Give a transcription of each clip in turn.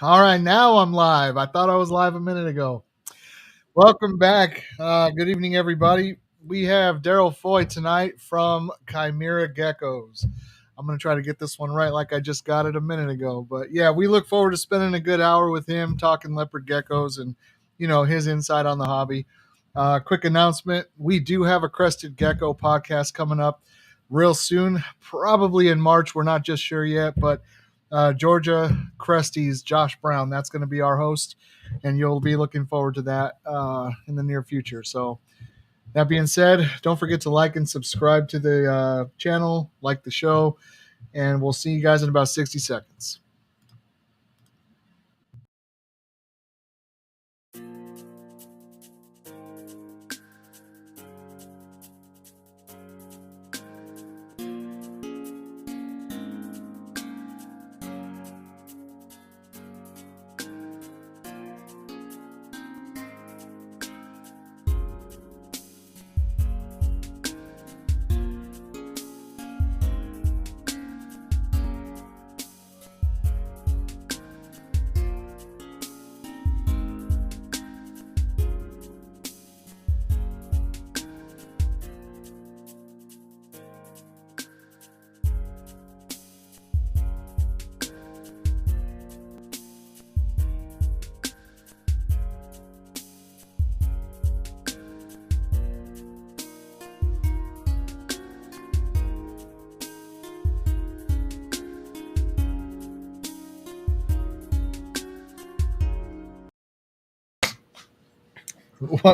All right, now I'm live. I thought I was live a minute ago. Welcome back. Good evening, everybody. We have Darryl Foye tonight from Chimaera Geckos. I'm going to try to get this one right like I just got it a minute ago. But yeah, we look forward to spending a good hour with him talking leopard geckos and, his insight on the hobby. Quick announcement. We do have a Crested Gecko podcast coming up real soon, probably in March. We're not just sure yet, but Georgia Cresty's Josh Brown. That's going to be our host, and you'll be looking forward to that in the near future. So, that being said, don't forget to like and subscribe to the channel, like the show, and we'll see you guys in about 60 seconds.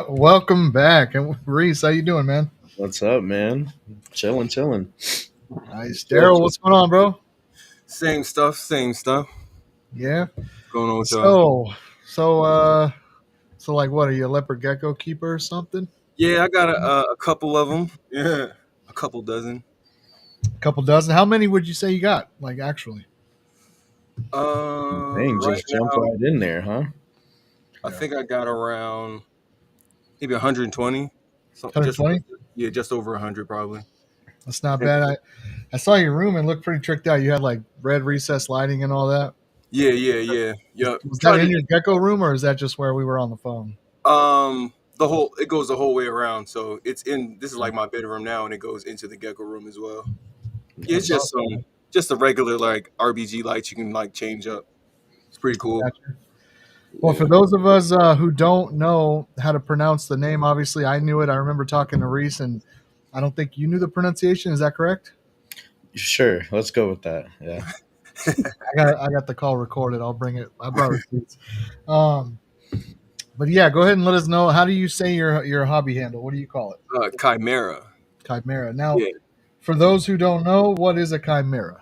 Welcome back. And Riys, how you doing, man? What's up, man? Chilling. Nice. Darryl, what's going on, bro? Same stuff. Yeah. Going on with y'all. So like, what are you, a leopard gecko keeper or something? Yeah, I got a couple of them. Yeah, a couple dozen. A couple dozen. How many would you say you got? Like, actually? Dang, Right just jump now, right in there, huh? I think I got around maybe 120. So 120? Yeah, just over 100 probably. That's not bad. I saw your room and looked pretty tricked out. You had like red recessed lighting and all that. Yeah. Yep. Was that in your gecko room, or is that just where we were on the phone? It goes the whole way around. So it's in. This is like my bedroom now, and it goes into the gecko room as well. Yeah, it's just just a regular like RBG lights you can like change up. It's pretty cool. Gotcha. Well, for those of us who don't know how to pronounce the name, obviously I knew it. I remember talking to Riys, and I don't think you knew the pronunciation. Is that correct? Sure, let's go with that. Yeah. I got the call recorded. I'll bring it. I brought receipts. But yeah, go ahead and let us know. How do you say your hobby handle? What do you call it? Chimaera. Chimaera. Now, for those who don't know, what is a chimaera?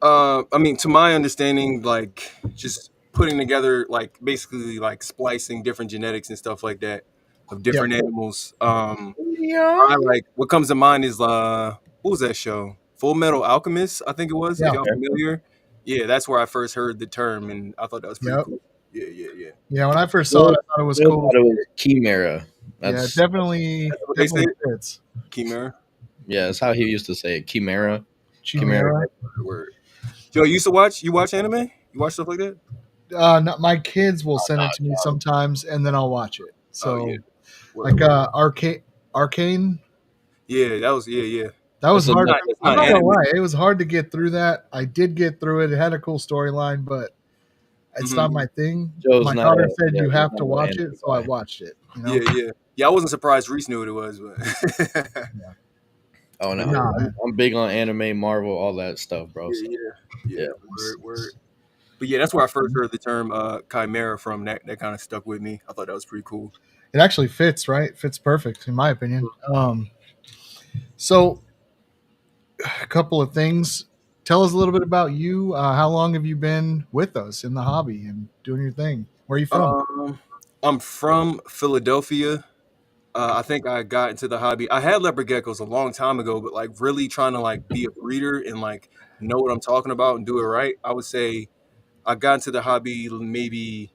I mean, to my understanding, like just putting together, like basically like splicing different genetics and stuff like that of different animals. I like what comes to mind is what was that show? Full Metal Alchemist, I think it was. If y'all familiar, yeah, that's where I first heard the term, and I thought that was pretty cool. Yeah. Yeah, when I first saw it, I thought it was cool. It was Chimaera. That's, yeah, definitely fits. Chimaera. Yeah, that's how he used to say it. Chimaera. Word. Joe, you watch anime? You watch stuff like that? My kids will send it to me sometimes, and then I'll watch it. So, like Arcane. Yeah, that was yeah. That was hard. I'm not gonna lie, it was hard to get through that. I did get through it. It had a cool storyline, but it's not my thing. My daughter said you have to watch it, so I watched it. You know? Yeah. I wasn't surprised Reese knew what it was, but yeah. Oh no, I'm big on anime, Marvel, all that stuff, bro. Yeah. Word. But yeah, that's where I first heard the term Chimaera from. That kind of stuck with me. I thought that was pretty cool. It actually fits, right? Fits perfect, in my opinion. So, a couple of things. Tell us a little bit about you. How long have you been with us in the hobby and doing your thing? Where are you from? I'm from Philadelphia. I think I got into the hobby. I had leopard geckos a long time ago, but like really trying to like be a breeder and like know what I'm talking about and do it right. I would say I got into the hobby maybe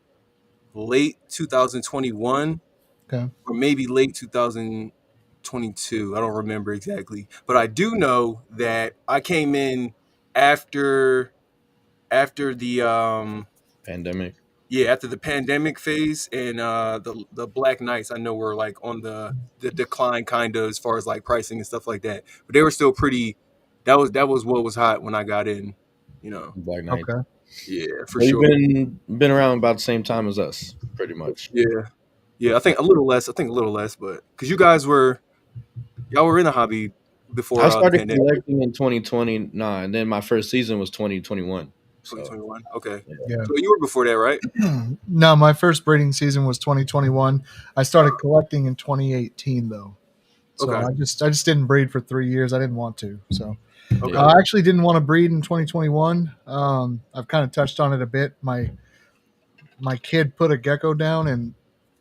late 2021, or maybe late 2022. I don't remember exactly, but I do know that I came in after after the Pandemic. yeah, after the pandemic phase and the Black Knights, I know were like on the decline kind of as far as like pricing and stuff like that. But they were still pretty. That was what was hot when I got in. You know. Black Knight. Okay. Yeah, for Well, you've sure. been around about the same time as us, pretty much. Yeah, yeah. I think a little less. I think a little less, but because y'all were in the hobby before I the started pandemic, collecting in 2020. Nah, and then my first season was 2021. So 2021. Okay, yeah. Yeah. so you were before that, right? No, my first breeding season was 2021. I started collecting in 2018 though. So Okay, I just didn't breed for 3 years. I didn't want to. So okay. Yeah. I actually didn't want to breed in 2021. I've kind of touched on it a bit. My kid put a gecko down and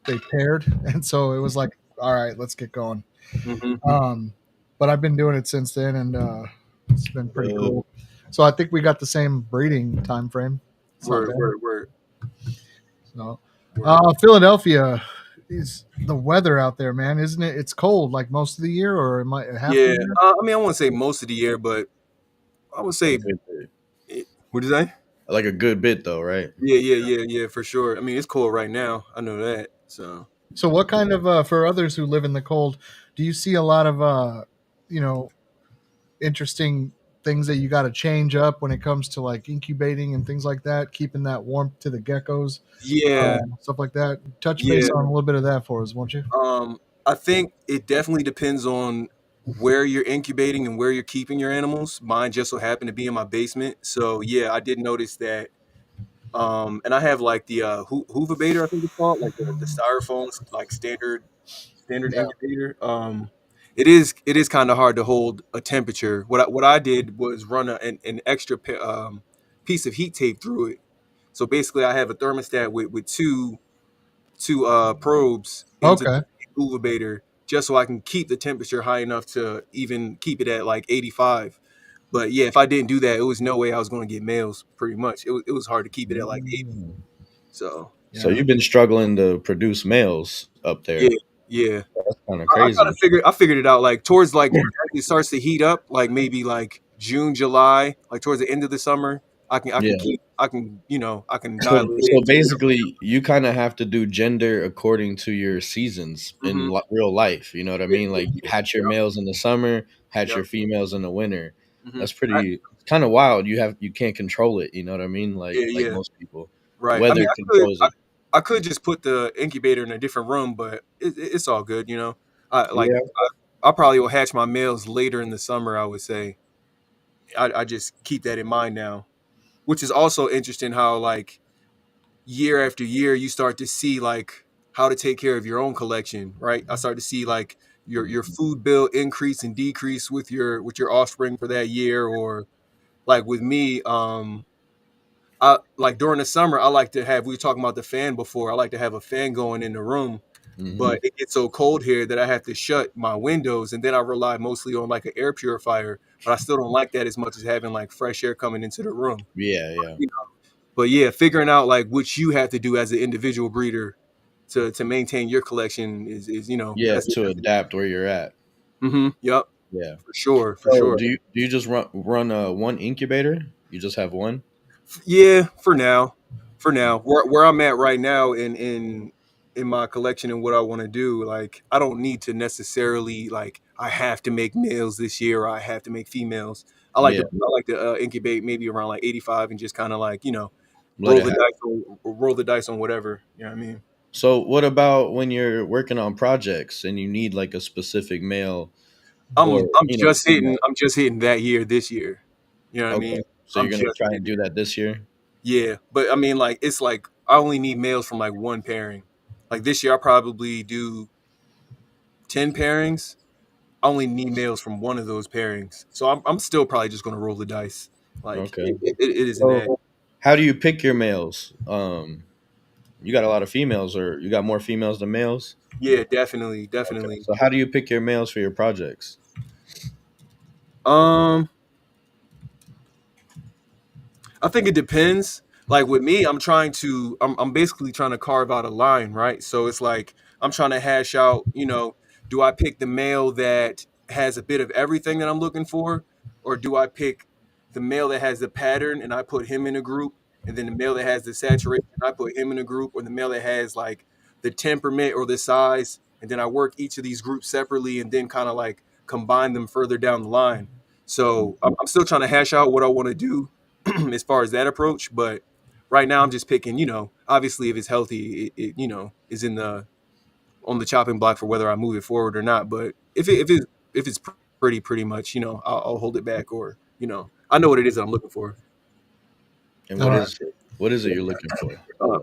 they paired, and so it was like, all right, let's get going. Mm-hmm. Um, but I've been doing it since then, and it's been pretty cool. So I think we got the same breeding time frame. It's not Word, bad. word, word, So, word. Philadelphia is the weather out there, man, isn't it? It's cold like most of the year, or it might half the Yeah, year. I mean, I won't say most of the year, but I would A say, good bit. what did you say? Like a good bit though, right? Yeah, yeah, yeah, yeah, for sure. I mean, it's cold right now. I know that. So So, what kind of for others who live in the cold, do you see a lot of you know interesting things that you got to change up when it comes to like incubating and things like that, keeping that warmth to the geckos, yeah, stuff like that? Touch base yeah. on a little bit of that for us, won't you? I think it definitely depends on where you're incubating and where you're keeping your animals. Mine just so happened to be in my basement, so yeah, I did notice that. And I have like the Hooverbator, I think it's called, like the styrofoam like standard Yeah. incubator. It is kind of hard to hold a temperature. What I did was run an extra piece of heat tape through it. So basically, I have a thermostat with two probes into Okay. the incubator just so I can keep the temperature high enough to even keep it at like 85. But yeah, if I didn't do that, it was no way I was going to get males. Pretty much, it was hard to keep it at like 80. Mm. So So Yeah. you've been struggling to produce males up yeah, there. yeah. That's kind of I kind of crazy. figured it out like towards like it starts to heat up, like maybe like June, July, like towards the end of the summer. I can Yeah. keep I can dial So it so in. basically, you kind of have to do gender according to your seasons in Mm-hmm. real life. You know what I Yeah, mean? Like yeah, hatch your yeah, males in the summer, hatch yep, your females in the winter. hmm That's pretty. It's kind of wild. You can't control it. You know what I mean? yeah, Like yeah. most people, Right. I weather mean, controls it. I could just put the incubator in a different room, but it's all good, you know. I like Yeah. I probably will hatch my males later in the summer. I would say I just keep that in mind now, which is also interesting. How like year after year, you start to see like how to take care of your own collection, right? I start to see like your food bill increase and decrease with your offspring for that year, or like with me, I like during the summer, I like to have, we were talking about the fan before. I like to have a fan going in the room, Hmm. but it gets so cold here that I have to shut my windows, and then I rely mostly on like an air purifier. But I still don't like that as much as having like fresh air coming into the room. Yeah. Yeah. You know, but yeah, figuring out like what you have to do as an individual breeder to maintain your collection is Yeah. that's To adapt where you're at. yep, Yeah. for sure, for So sure. do you just run one incubator? You just have one? Yeah, for now, where I'm at right now in my collection and what I want to do, like I don't need to necessarily like I have to make males this year or I have to make females. Yeah. I like to incubate maybe around like 85 and just kind of like Let it happen. roll the dice on whatever. You know what I mean? So what about when you're working on projects and you need like a specific male or female? I'm just hitting that year this year. You know what I Okay. mean? So I'm you're gonna just try and hitting do it. that this year? Yeah, but I mean like it's like I only need males from like one pairing. Like this year I probably do 10 pairings. I only need males from one of those pairings. So I'm still probably just going to roll the dice. Like Okay. it isn't So that. how do you pick your males? You got a lot of females or you got more females than males? Yeah, definitely, Okay. definitely. So how do you pick your males for your projects? Um, I think it depends. Like with me, I'm basically trying to carve out a line, right? So it's like I'm trying to hash out, do I pick the male that has a bit of everything that I'm looking for, or do I pick the male that has the pattern, and I put him in a group, and then the male that has the saturation, I put him in a group, or the male that has like the temperament or the size, and then I work each of these groups separately, and then kind of like combine them further down the line. So I'm still trying to hash out what I want to do as far as that approach, but right now I'm just picking, obviously if it's healthy, it is in the on the chopping block for whether I move it forward or not. But if it's pretty much, I'll hold it back, or I know what it is that I'm looking for. And All right. what is it you're looking for? Uh,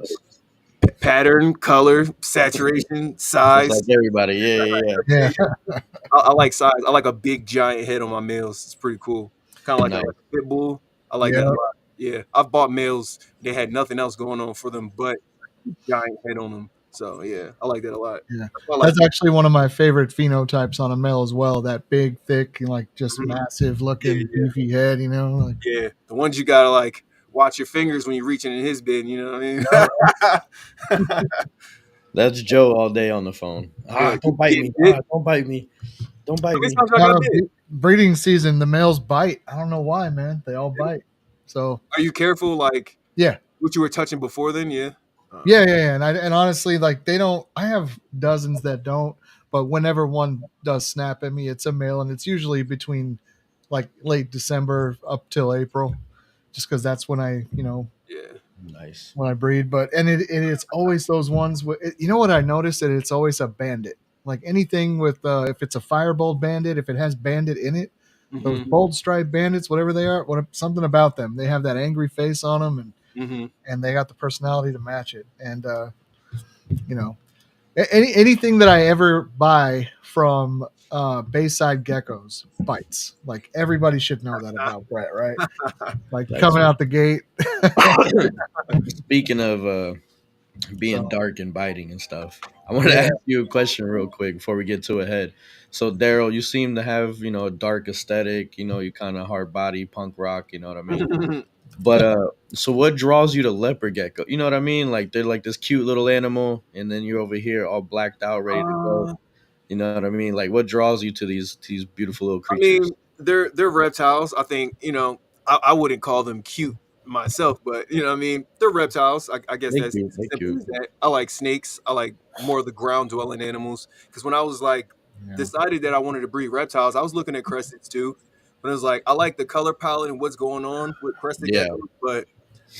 Pattern, color, saturation, Just size. like everybody. Yeah. I like size. I like a big giant head on my males. It's pretty cool. Kind of like Nice. a pit bull. I like that a lot. Yeah, I've bought males. They had nothing else going on for them but giant head on them. So yeah, I like that a lot. Yeah, I like that's actually one of my favorite phenotypes on a male as well. That big, thick, and like just massive looking Yeah. beefy head. Like, yeah, the ones you gotta like watch your fingers when you're reaching in his bin. You know what I mean? That's Joe all day on the phone. Don't bite me. Don't bite me. Don't bite me. Breeding season, the males bite. I don't know why, man. They all bite. So are you careful? Like, yeah, what you were touching before then? Yeah. Yeah. And honestly, like they don't. I have dozens that don't. But whenever one does snap at me, it's a male, and it's usually between like late December up till April, just because that's when I, Yeah. Nice. when I breed. But it's always those ones. You know what I noticed, that it's always a bandit. Like anything with if it's a firebolt bandit, if it has bandit in it, those bold stripe bandits, whatever they are, something about them. They have that angry face on them, and they got the personality to match it. And anything that I ever buy from Bayside Geckos bites. Like everybody should know that about Brett, right? Like coming out the gate. Speaking of being dark and biting and stuff, I want to ask you a question real quick before we get to a head. So Darryl, you seem to have a dark aesthetic. You kind of hard body punk rock. You know what I mean? But so what draws you to leopard gecko? You know what I mean? Like they're like this cute little animal, and then you're over here all blacked out, ready to go. You know what I mean? Like what draws you to these beautiful little creatures? I mean, they're reptiles. I think I wouldn't call them cute myself, but you know what I mean. They're reptiles. I guess They that's cute, they simple cute. as that. I like snakes. I like more of the ground dwelling animals. Because when I was like decided that I wanted to breed reptiles, I was looking at cresteds too. But it was like I like the color palette and what's going on with crested geckos, but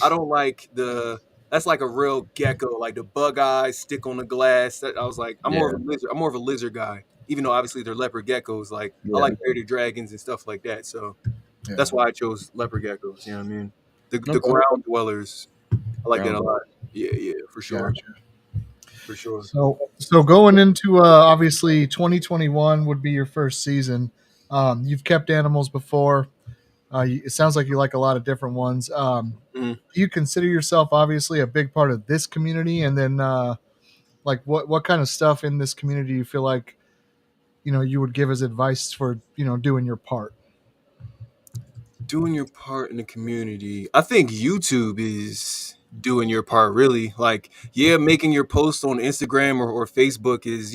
I don't like that's like a real gecko, like the bug eyes stick on the glass. I was like, I'm more of a lizard. I'm more of a lizard guy, even though obviously they're leopard geckos. Like I like bearded dragons and stuff like that. So that's why I chose leopard geckos. You know what I mean? The ground dwellers. I like that a lot. Yeah, for sure. Gotcha. For sure. So going into obviously 2021 would be your first season. You've kept animals before. It sounds like you like a lot of different ones. Do you consider yourself obviously a big part of this community? And then like what kind of stuff in this community do you feel like you would give as advice for doing your part? Doing your part in the community. I think YouTube is doing your part, really. Like, making your post on Instagram or Facebook is,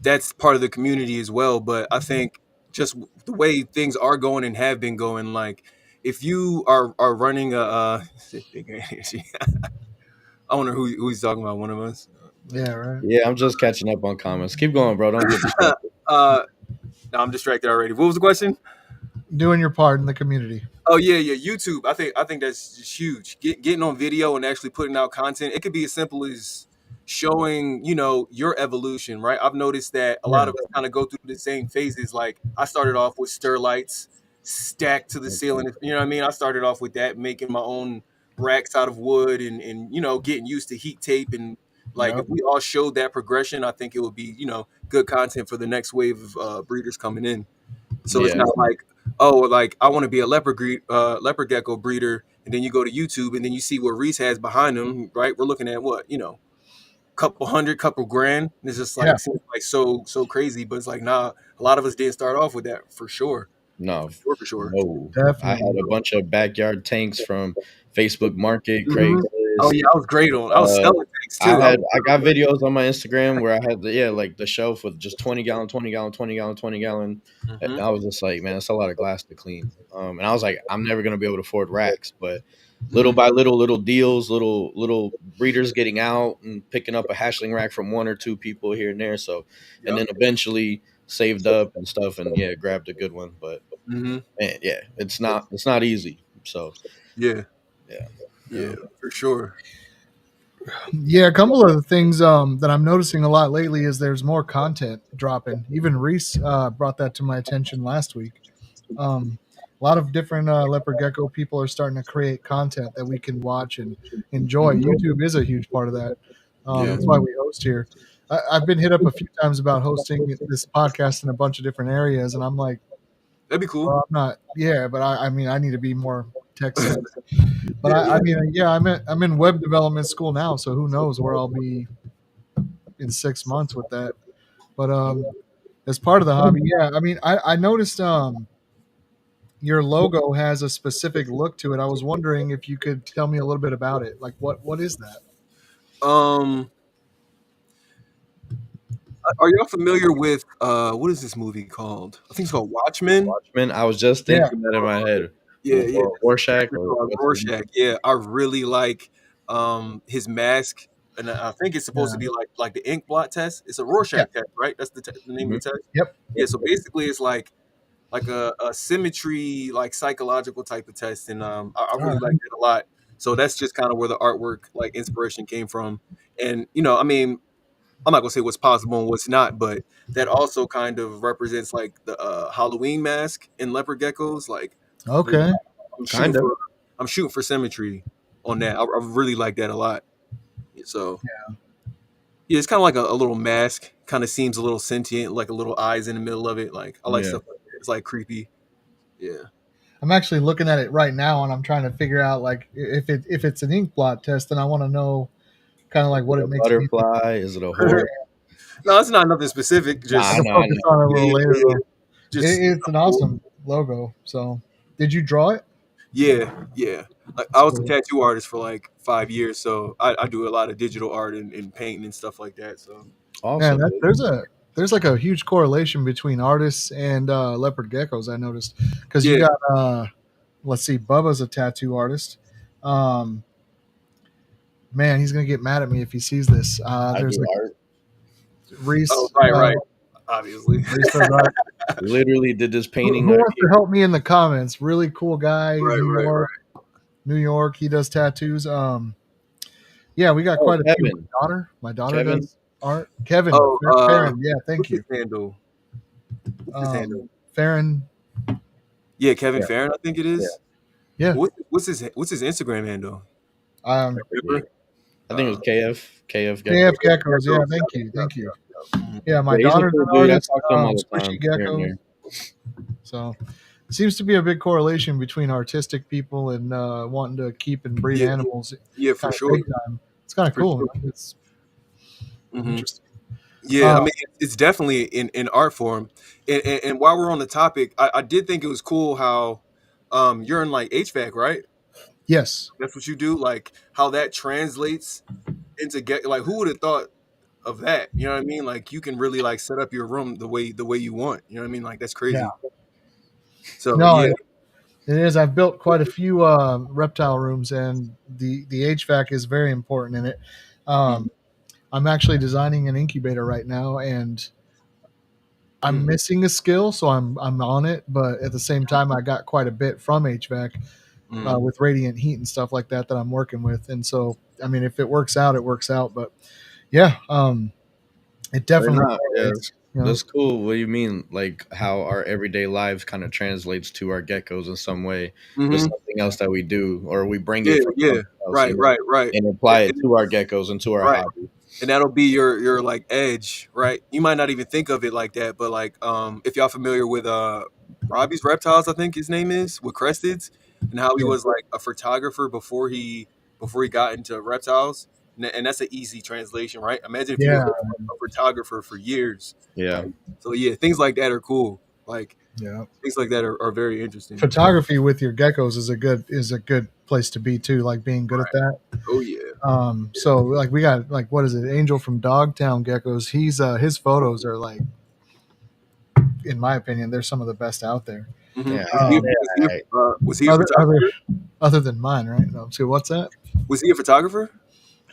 that's part of the community as well. But I think just the way things are going and have been going, like if you are running I wonder who he's talking about. One of us. Yeah, right. Yeah, I'm just catching up on comments. Keep going, bro. Don't get distracted. No, I'm distracted already. What was the question? Doing your part in the community. Oh yeah, YouTube. I think that's just huge. Getting on video and actually putting out content. It could be as simple as showing, your evolution, right? I've noticed that a lot of us kind of go through the same phases. Like I started off with stir lights stacked to the ceiling. You know what I mean? I started off with that, making my own racks out of wood and getting used to heat tape and like if we all showed that progression, I think it would be, good content for the next wave of breeders coming in. So it's not like, like I want to be a leopard gecko breeder, and then you go to YouTube and then you see what Riys has behind him, right? We're looking at what, couple hundred, couple grand. It's just like seems like so crazy, but it's like nah. A lot of us didn't start off with that for sure. No, for sure. No, definitely. I had a bunch of backyard tanks from Facebook Market, Craigslist. Oh yeah, I was great on. I was selling Too. I got videos on my Instagram where I had like the shelf with just 20 gallon, 20 gallon, 20 gallon, 20 gallon. And Mhm. I was just like, man, that's a lot of glass to clean. And I was like, I'm never gonna be able to afford racks, but little Mhm. by little, little deals, little breeders getting out and picking up a hatchling rack from one or two people here and there. So, and Yep. then eventually saved up and stuff, and yeah, grabbed a good one. But Mhm. man, yeah, it's not easy. So Yeah. yeah, Yeah. For sure. Yeah, a couple of the things that I'm noticing a lot lately is there's more content dropping. Even Reese brought that to my attention last week. A lot of different leopard gecko people are starting to create content that we can watch and enjoy. Mhm. YouTube is a huge part of that. Yeah. That's why we host here. I've been hit up a few times about hosting this podcast in a bunch of different areas, and I'm like, That'd be cool. well, I'm not. Yeah, but I mean, I need to be more tech savvy. But Yeah. I mean, yeah, I'm in web development school now, so who knows where I'll be in 6 months with that. But as part of the hobby, yeah, I mean, I noticed your logo has a specific look to it. I was wondering if you could tell me a little bit about it. Like, what is that? Um. Are y'all familiar with what is this movie called? I think it's called Watchmen. Watchmen. I was just Yeah. thinking that in my head. Yeah, yeah. Or Rorschach Character or called what's his name? Rorschach. Yeah, I really like his mask, and I think it's supposed Yeah. to be like the ink blot test. It's a Yeah. Rorschach test, right? That's the name Mhm. of the test. Yep. Yeah. So basically, it's like a symmetry, like psychological type of test, and I All really like right. it a lot. So that's just kind of where the artwork like inspiration came from, and I mean, I'm not gonna say what's possible and what's not, but that also kind of represents like the Halloween mask in leopard geckos. Like, really, Okay. I'm shooting Kind of. for I'm shooting for symmetry on that. I really like that a lot. So yeah, it's kind of like a little mask. Kind of seems a little sentient, like a little eyes in the middle of it. Like I like Yeah. stuff like that. It's like creepy. Yeah. I'm actually looking at it right now, and I'm trying to figure out like if it's an ink blot test, then I want to know kind of like Is what it it a makes me think. butterfly? Is it a horse? No, it's not nothing specific. I Nah, Just can nah, focus nah. on it a yeah, little yeah, later yeah. though. Just It's an cool. awesome logo. So, did you draw it? Yeah, yeah. Like, I That's was a cool. tattoo artist for like 5 years, so I do a lot of digital art and painting and stuff like that. So Man, Awesome, dude. there's like a huge correlation between artists and leopard geckos. I noticed because you yeah, got let's see, Bubba's a tattoo artist. Um, man, he's gonna get mad at me if he sees this. I There's do like art. oh Reese. right, obviously. Reese does art. Literally did this Who painting right wants to here. help me in the comments? Really cool guy, Right, New right, York. right. New York. He does tattoos. Yeah, we got Oh, quite a few. Kevin. My daughter Kevin. does art. Kevin Oh, Farron. Yeah, thank what's his you. handle? What's his handle? Farron. Yeah, Kevin Yeah, Farron, I think it yeah. is. Yeah. What's his Instagram handle? Um, Yeah. Remember? I think it was KF KF Gecko. Geckos. Yeah, Geckos. thank you. Yep, Thank you. yep, yep. Yeah, my Yeah, he's a daughter's cool an dude. I artist. talk to him all the Squishy time here and Geckos. there. So it seems to be a big correlation between artistic people and wanting to keep and breed Yeah, animals yeah, for kind of sure, big time. It's kind of for cool, sure. man. It's hmm interesting. Yeah, I Uh, mean, it's definitely in art form. And while we're on the topic, I did think it was cool how you're in like HVAC, right? yes. That's what you do, like how that translates into get like who would have thought of that? You know what I mean? Like you can really like set up your room the way you want. You know what I mean? Like that's Yeah. crazy. So No, yeah, it is. I've built quite a few reptile rooms, and the HVAC is very important in it. mm, Um, I'm actually designing an incubator right now, and I'm mm, missing a skill, so I'm on it. But at the same time, I got quite a bit from HVAC mm. with radiant heat and stuff like that I'm working with. And so, I mean, if it works out, it works out. But yeah, it Right definitely now, yeah, correlates. You know, that's cool. What do you mean? Like how our everyday lives kind of translates to our geckos in some way with hmm something else that we do, or we bring Yeah, it from yeah. something else, Right, right, right. and apply it And- to our geckos and to our right. hobby. And that'll be your like edge, right? You might not even think of it like that, but like if y'all familiar with Robbie's Reptiles, I think his name is, with Cresteds, and how he yeah, was like a photographer before he got into reptiles. And that's an easy translation, right? Imagine if you were yeah, a photographer for years. Yeah, Like, so yeah, things like that are cool. Like yeah. things like that are very interesting. Photography with your geckos is a good place to be too. Like being good at that. Oh yeah. So like we got like what is it, Angel from Dogtown Geckos. He's his photos are like, in my opinion, they're some of the best out there. Yeah, Was he a Other other photographer? other than mine, right? No, so what's that? Was he a photographer,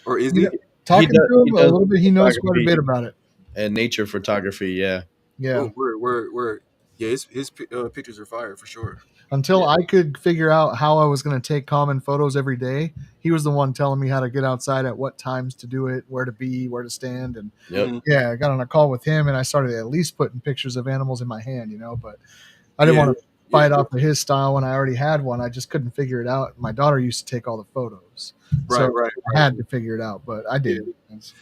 or is You know, he? he talking does to he him a does little bit, he knows quite a photography bit about it. and nature photography. Yeah, Yeah. Oh, we're yeah. His pictures are fire for sure. Until Yeah. I could figure out how I was going to take common photos every day, he was the one telling me how to get outside at what times to do it, where to be, where to stand, and yep, yeah, I got on a call with him and I started at least putting pictures of animals in my hand, but I didn't Yeah. want to Yeah. fight off of his style when I already had one. I just couldn't figure it out. My daughter used to take all the photos, Right. so Right. I Right. had to figure it out, but I Yeah. did.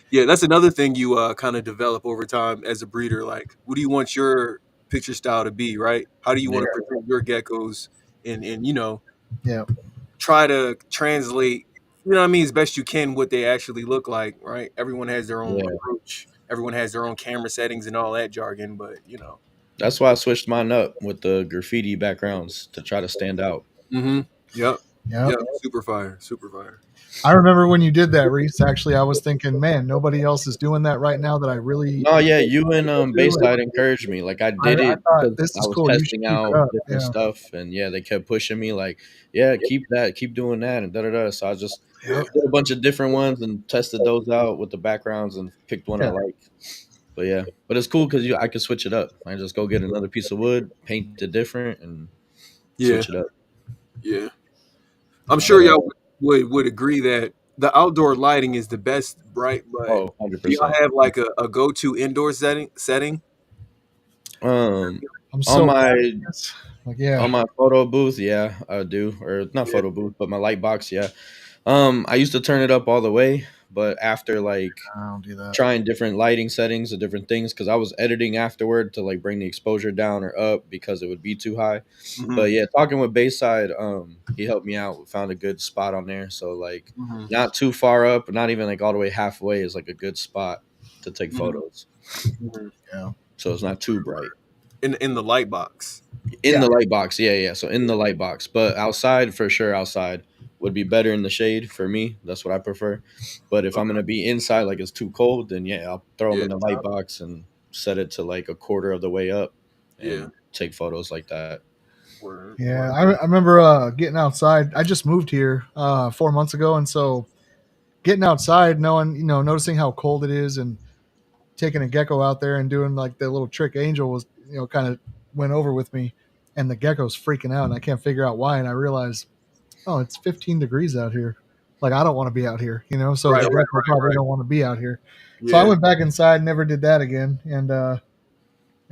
Yeah. That's another thing you kind of develop over time as a breeder. Like, what do you want your picture style to be? Right. How do you want yeah, to present your geckos? And Yeah, try to translate. You know what I mean? As best you can, what they actually look like. Right. Everyone has their own yeah. approach. Everyone has their own camera settings and all that jargon. But That's why I switched mine up with the graffiti backgrounds to try to stand out. Mm-hmm. Yep. yeah. Yep. Super fire. Super fire. I remember when you did that, Reese. Actually, I was thinking, man, nobody else is doing that right now that I really No, yeah, you and do. And Bayside encouraged me. Like I did I it thought because this I is was cool. You should testing keep it out up. different Yeah. stuff, and yeah, they kept pushing me like, yeah, keep that, keep doing that, and da da da. So I just Yeah. Yep. did a bunch of different ones and tested those out with the backgrounds and picked one I Yeah. like. But yeah, but it's cool because I can switch it up. I just go get another piece of wood, paint it different, and Yeah. switch it up. Yeah. I'm Yeah. sure But y'all would agree that the outdoor lighting is the best, right? But oh, do y'all 100%. have like a go-to indoor setting? Um, I'm on so bad my at this. Like, yeah. on my photo booth, yeah, I do, or not Yeah. photo booth, but my light box, yeah. I used to turn it up all the way, but after like I don't do that. trying different lighting settings and different things, because I was editing afterward to like bring the exposure down or up because it would be too high. Hmm. But yeah, talking with Bayside, he helped me out. We found a good spot on there, so like Hmm. not too far up, not even like all the way halfway is like a good spot to take Hmm. photos. Hmm. Yeah. So it's not too bright. In the light box. In Yeah. the light box, yeah, yeah. So in the light box, but outside for sure, outside would be better in the shade for me. That's what I prefer. But if I'm Okay. gonna be inside, like it's too cold, then yeah, I'll throw them Yeah. in the light box and set it to like a quarter of the way up Yeah. and take photos like that. Word. Yeah. Word. I remember getting outside. I just moved here 4 months ago. And so getting outside, knowing, noticing how cold it is and taking a gecko out there and doing like the little trick Angel was, kind of went over with me. And the gecko's freaking out and I can't figure out why. And I realized, oh, it's 15 degrees out here. Like I don't want to be out here, so Right. the Right. gecko Right. probably Right. don't want to be out here. So I Yeah. went back inside, never did that again. And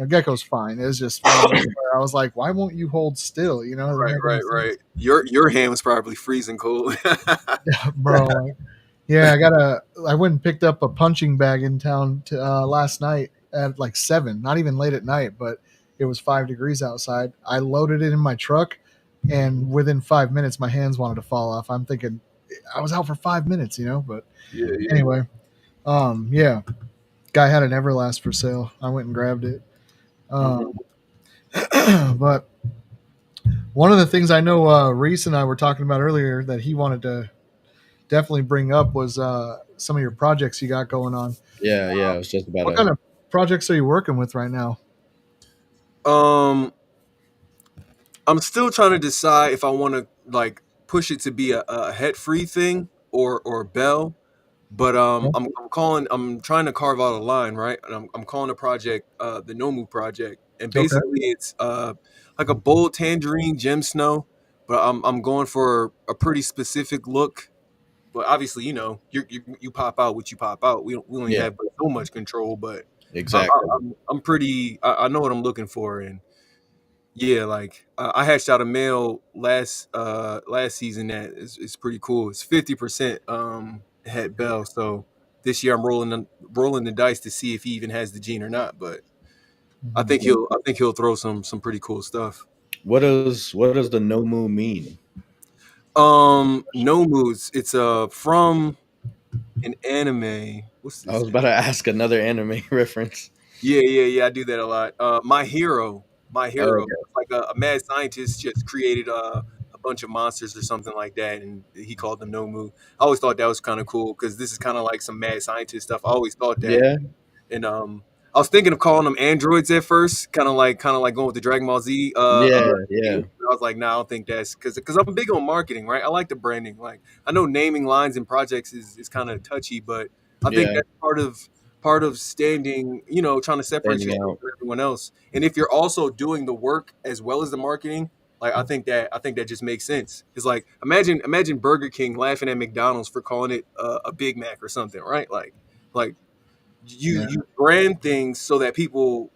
gecko's fine. It was just one of those where I was like, why won't you hold still? It doesn't Right. make any Right. sense. Right. Your hand was probably freezing cold. Bro. Like, yeah, I went and picked up a punching bag in town last night at like 7, not even late at night, but it was 5 degrees outside. I loaded it in my truck, and within 5 minutes, my hands wanted to fall off. I'm thinking I was out for 5 minutes, but Yeah. Yeah. anyway, yeah, guy had an Everlast for sale. I went and grabbed it. Hmm. Um, but one of the things I know Reese and I were talking about earlier that he wanted to definitely bring up was some of your projects you got going on. Yeah, yeah. I was just about What to. kind of projects are you working with right now? Um, I'm still trying to decide if I want to like push it to be a head free thing or bell. But Yeah. I'm trying to carve out a line, right? And I'm calling the project the Nomu project. And Okay. basically it's like a bold tangerine gem snow, but I'm going for a pretty specific look. But obviously, you pop out what you pop out. We only Yeah, have but so much control, but exactly. I'm pretty. I know what I'm looking for, and yeah, like I hatched out a male last season that is pretty cool. It's 50% het bell. So this year I'm rolling the dice to see if he even has the gene or not. But Mhm. I think he'll throw some pretty cool stuff. What does the no moon mean? No moves. It's from an anime. What's I this? was about to ask another anime reference. Yeah. I do that a lot. My hero. Oh, It's like a mad scientist just created a bunch of monsters or something like that, and he called them Nomu. I always thought that was kind of cool because this is kind of like some mad scientist stuff. I always thought that, Yeah, and I was thinking of calling them androids at first, kind of like going with the Dragon Ball Z yeah, name. yeah, But I was like, nah, I don't think that's because I'm big on marketing, right? I like the branding. Like I know naming lines and projects is kind of touchy, but I think yeah. that's part of standing, trying to separate Standing yourself out. from everyone else. And if you're also doing the work as well as the marketing, like I think that just makes sense. It's like imagine Burger King laughing at McDonald's for calling it a Big Mac or something, right? Like you Yeah. you brand things so that people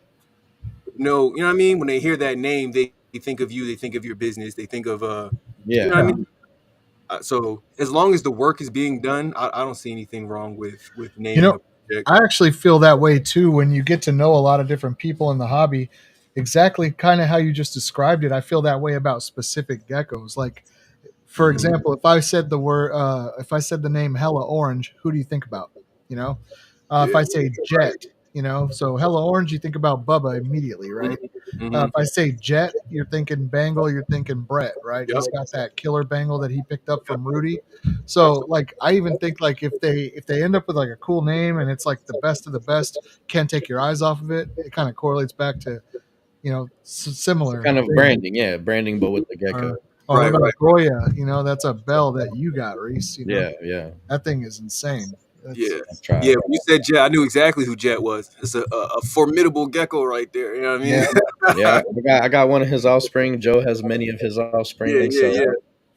know, you know what I mean? When they hear that name, they think of you, they think of your business, they think of you Yeah, know what I Yeah. mean? So as long as the work is being done, I don't see anything wrong with You naming know, a project. I actually feel that way too when you get to know a lot of different people in the hobby. Exactly kind of how you just described it. I feel that way about specific geckos. Like, for Hmm. example, if I said the name Hella Orange, who do you think about? You know, if Yeah. I say Jet, so Hella Orange, you think about Bubba immediately, Hmm. right? Hmm. If I say Jet, you're thinking Bangle, you're thinking Brett, right? Yep. He's got that killer bangle that he picked up Yep. from Rudy. Yep. So like I even think like if they end up with like a cool name and it's like the best of the best, can't take your eyes off of it. It kind of correlates back to similar kind of things. branding. Yeah, branding, but with the gecko. Or what Right. about Right. Goya? That's a bell that you got, Reese. Yeah, yeah. That thing is insane. That's Yeah. I tried. Yeah. When you said Jet, I knew exactly who Jet was. It's a formidable gecko right there. You know what I mean? yeah, Yeah, I got one of his offspring. Joe has many of his Yeah. offspring, Yeah. so Yeah.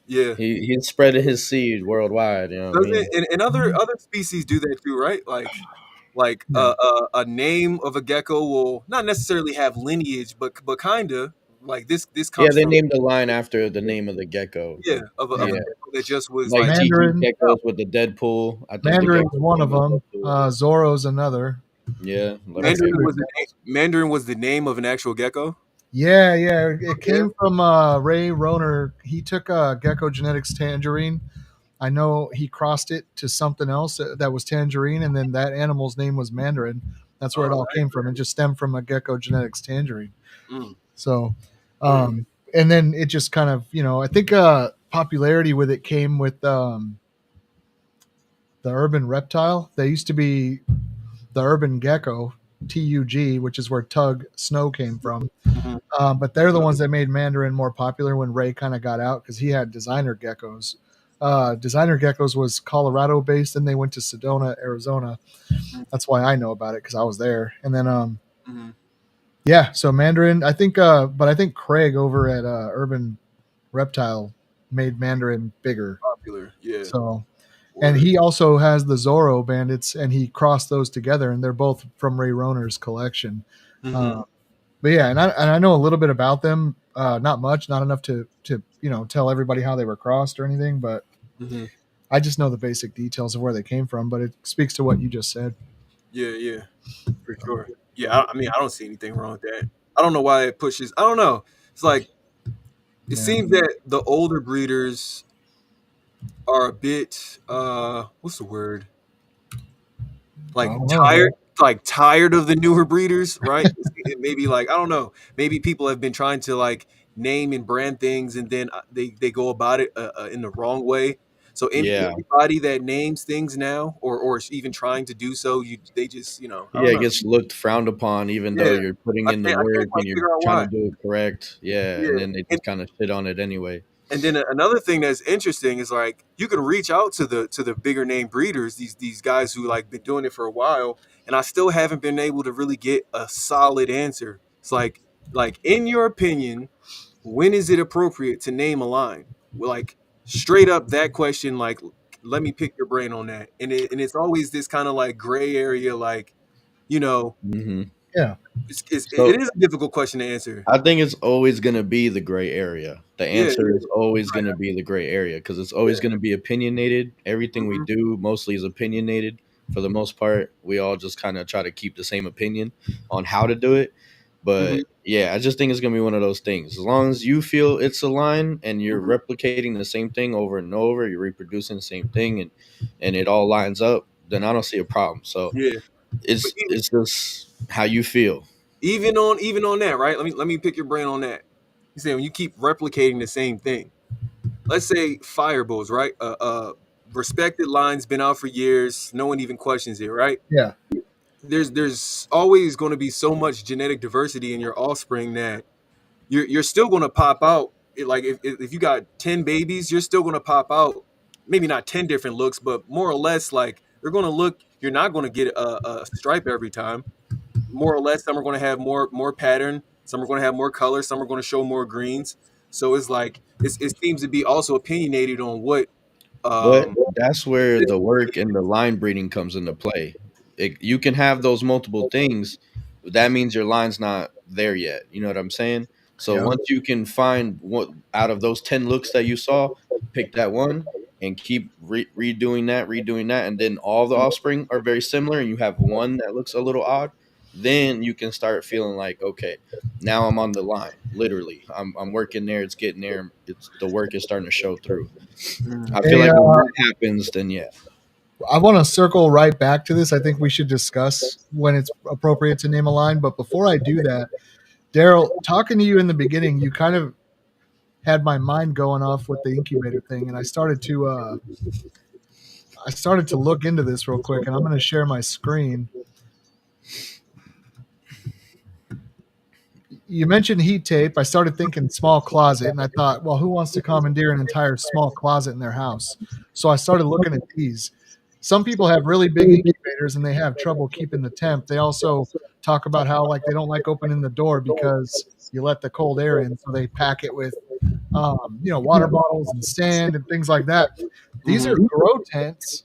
Yeah. he's spreading his seed worldwide. You know what I Does mean? it? And other species do that too, right? Like yeah. a name of a gecko will not necessarily have lineage, but kinda like this Yeah, comes they from named the line after the name of the gecko. yeah of a Yeah, gecko that just was like like TT Mandarin, geckos with the Deadpool. I think the Mandarin's gecko's one of name is them. Deadpool. Zorro's another. Yeah, That's leopard Mandarin two was gecko. the examples. Mandarin was the name of an actual gecko. Yeah, yeah. It Yeah. came from Ray Roner. He took Gecko Genetics Tangerine. I know he crossed it to something else that was Tangerine, and then that animal's name was Mandarin. That's where it All all right. came from. It just stemmed from a Gecko Genetics Tangerine. Mm, So, mm, and then it just kind of, I think popularity with it came with the urban reptile. They used to be the urban gecko, TUG, which is where Tug Snow came from. mhm, But they're the ones that made Mandarin more popular when Ray kind of got out because he had designer geckos. Designer geckos was Colorado based, and they went to Sedona, Arizona. mhm, That's why I know about it because I was there. And then, mhm. yeah, so Mandarin, I think, but I think Craig over at Urban Reptile made Mandarin bigger. Popular. Yeah. So, and Word. he also has the Zorro bandits, and he crossed those together, and they're both from Ray Roner's collection. Hmm. Uh, but yeah, and I know a little bit about them. Not much, not enough to tell everybody how they were crossed or anything, but Hmm. I just know the basic details of where they came from. But it speaks to what you just said. Yeah. Yeah. For So, sure. Yeah. I mean, I don't see anything wrong with that. I don't know why it pushes. I don't know. It's like it yeah. seems that the older breeders are a bit what's the word, I like don't know, tired, bro. tired of the newer breeders, right? It maybe like I don't know, maybe people have been trying to like name and brand things and then they go about it in the wrong way. So Yeah, anybody that names things now or is even trying to do so, they just I yeah. don't It know. gets looked frowned upon, even though Yeah, you're putting I in the can't work quite and you're figure out trying to why. do it correct. Yeah, and Yeah, then they just kind of shit on it anyway. and then another thing that's interesting is like you can reach out to the bigger name breeders, these guys who like been doing it for a while, and I still haven't been able to really get a solid answer. It's like in your opinion, when is it appropriate to name a line? Well, like straight up that question, like let me pick your brain on that. And it's always this kind of like gray area, like you know, Hmm. Yeah, it So is a difficult question to answer. I think it's always going to be the gray area. The Yeah, answer yeah, is always going to be the gray area because it's yeah. always going to be opinionated. Everything we Hmm. do mostly is opinionated for the most part. We all just kind of try to keep the same opinion on how to do it. Hmm. But yeah, I just think it's going to be one of those things. As long as you feel it's a line and you're Hmm. replicating the same thing over and over, you're reproducing the same thing and it all lines up, then I don't see a problem. So Yeah. But it's just how you feel. even on that, right? Let me pick your brain on that. You say when you keep replicating the same thing. let's say Fireballs, right? Respected line's been out for years. No one even questions it, right? Yeah. There's always going to be so much genetic diversity in your offspring that you're still going to pop out. Like if you got 10 babies, you're still going to pop out. Maybe not 10 different looks, but more or less like they're going to look. You're not going to get a stripe every time. More or less, some are going to have more pattern. Some are going to have more color. Some are going to show more greens. So it's like it seems to be also opinionated on what But um that's where the work and the line breeding comes into play. You can have those multiple things, but that means your line's not there yet. You know what I'm saying? So Yeah. once you can find what out of those 10 looks that you saw, pick that one and keep redoing that, and then all the offspring are very similar, and you have one that looks a little odd. Then you can start feeling like, okay, now I'm on the line. Literally, I'm working there. It's getting there. It's the work is starting to show through. I feel Hey, like when that happens, then yeah. I want to circle right back to this. I think we should discuss when it's appropriate to name a line. But before I do that, Darryl, talking to you in the beginning, you kind of had my mind going off with the incubator thing, and I started to look into this real quick, and I'm going to share my screen. You mentioned heat tape. I started thinking small closet, and I thought, well, who wants to commandeer an entire small closet in their house? So I started looking at these. Some people have really big incubators and they have trouble keeping the temp. They also talk about how like they don't like opening the door because you let the cold air in, so they pack it with water bottles and sand and things like that. These are mhm. grow tents,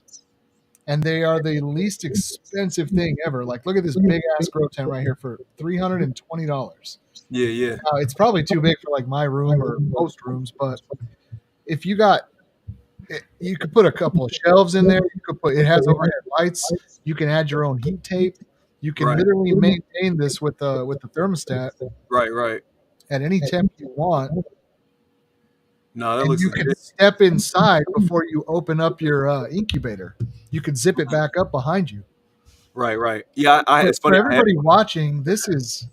and they are the least expensive thing ever. Like, look at this big ass grow tent right here for $320. Yeah, yeah. It's probably too big for like my room or most rooms, but if you got it, you could put a couple of shelves in there. You could put it has overhead lights. You can add your own heat tape. You can Right, literally maintain this with the thermostat right, right. at any temp you want, No, that and looks you can legit. step inside before you open up your incubator. You can zip it back up behind you. Right, right. Yeah, it's For funny. I had everybody watching, this is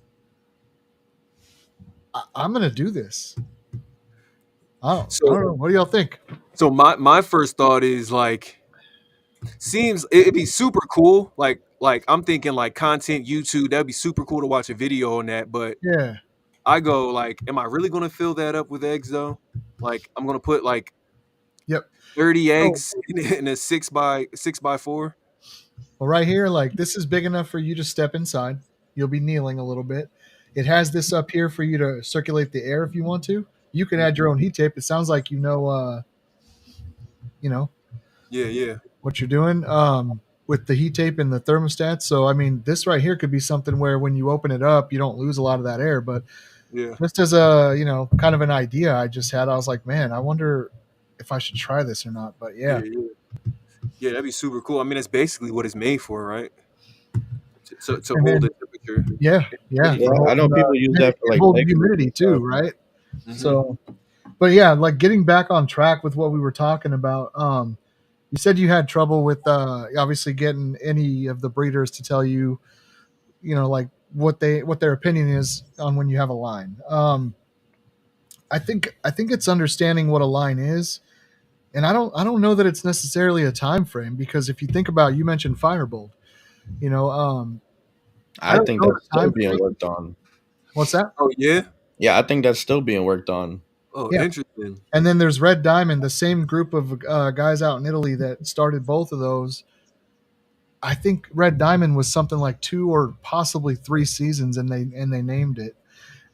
I'm gonna do this. I so don't know. What do y'all think? so my first thought is like seems it'd be super cool. Like I'm thinking like content YouTube, that'd be super cool to watch a video on that. But Yeah. I go like, am I really gonna fill that up with eggs though? Like I'm gonna put like Yep. 30 So, eggs in a 6x4. well, right here, like this is big enough for you to step inside. You'll be kneeling a little bit. It has this up here for you to circulate the air if you want to. You can add your own heat tape. It sounds like you know Yeah, yeah, what you're doing with the heat tape and the thermostat. So I mean, this right here could be something where when you open it up, you don't lose a lot of that air. But yeah, just as a kind of an idea I just had, I was like, man, I wonder if I should try this or not. But yeah, yeah, yeah. Yeah, that'd be super cool. I mean, that's basically what it's made for, right? To and hold the then temperature yeah, really Yeah, for fast. I know holding people use that for like holding Legos humidity and too, stuff. right? Hmm. So, but yeah, like getting back on track with what we were talking about. You said you had trouble with obviously getting any of the breeders to tell you, like what their opinion is on when you have a line. I think it's understanding what a line is, and I don't know that it's necessarily a time frame because if you think about, you mentioned Firebolt, I I don't think know the that's still time being frame. worked on. What's that? Oh yeah. Yeah, I think that's still being worked on. Oh, Yeah. interesting. And then there's Red Diamond, the same group of guys out in Italy that started both of those. I think Red Diamond was something like 2 or possibly 3 seasons, and they named it.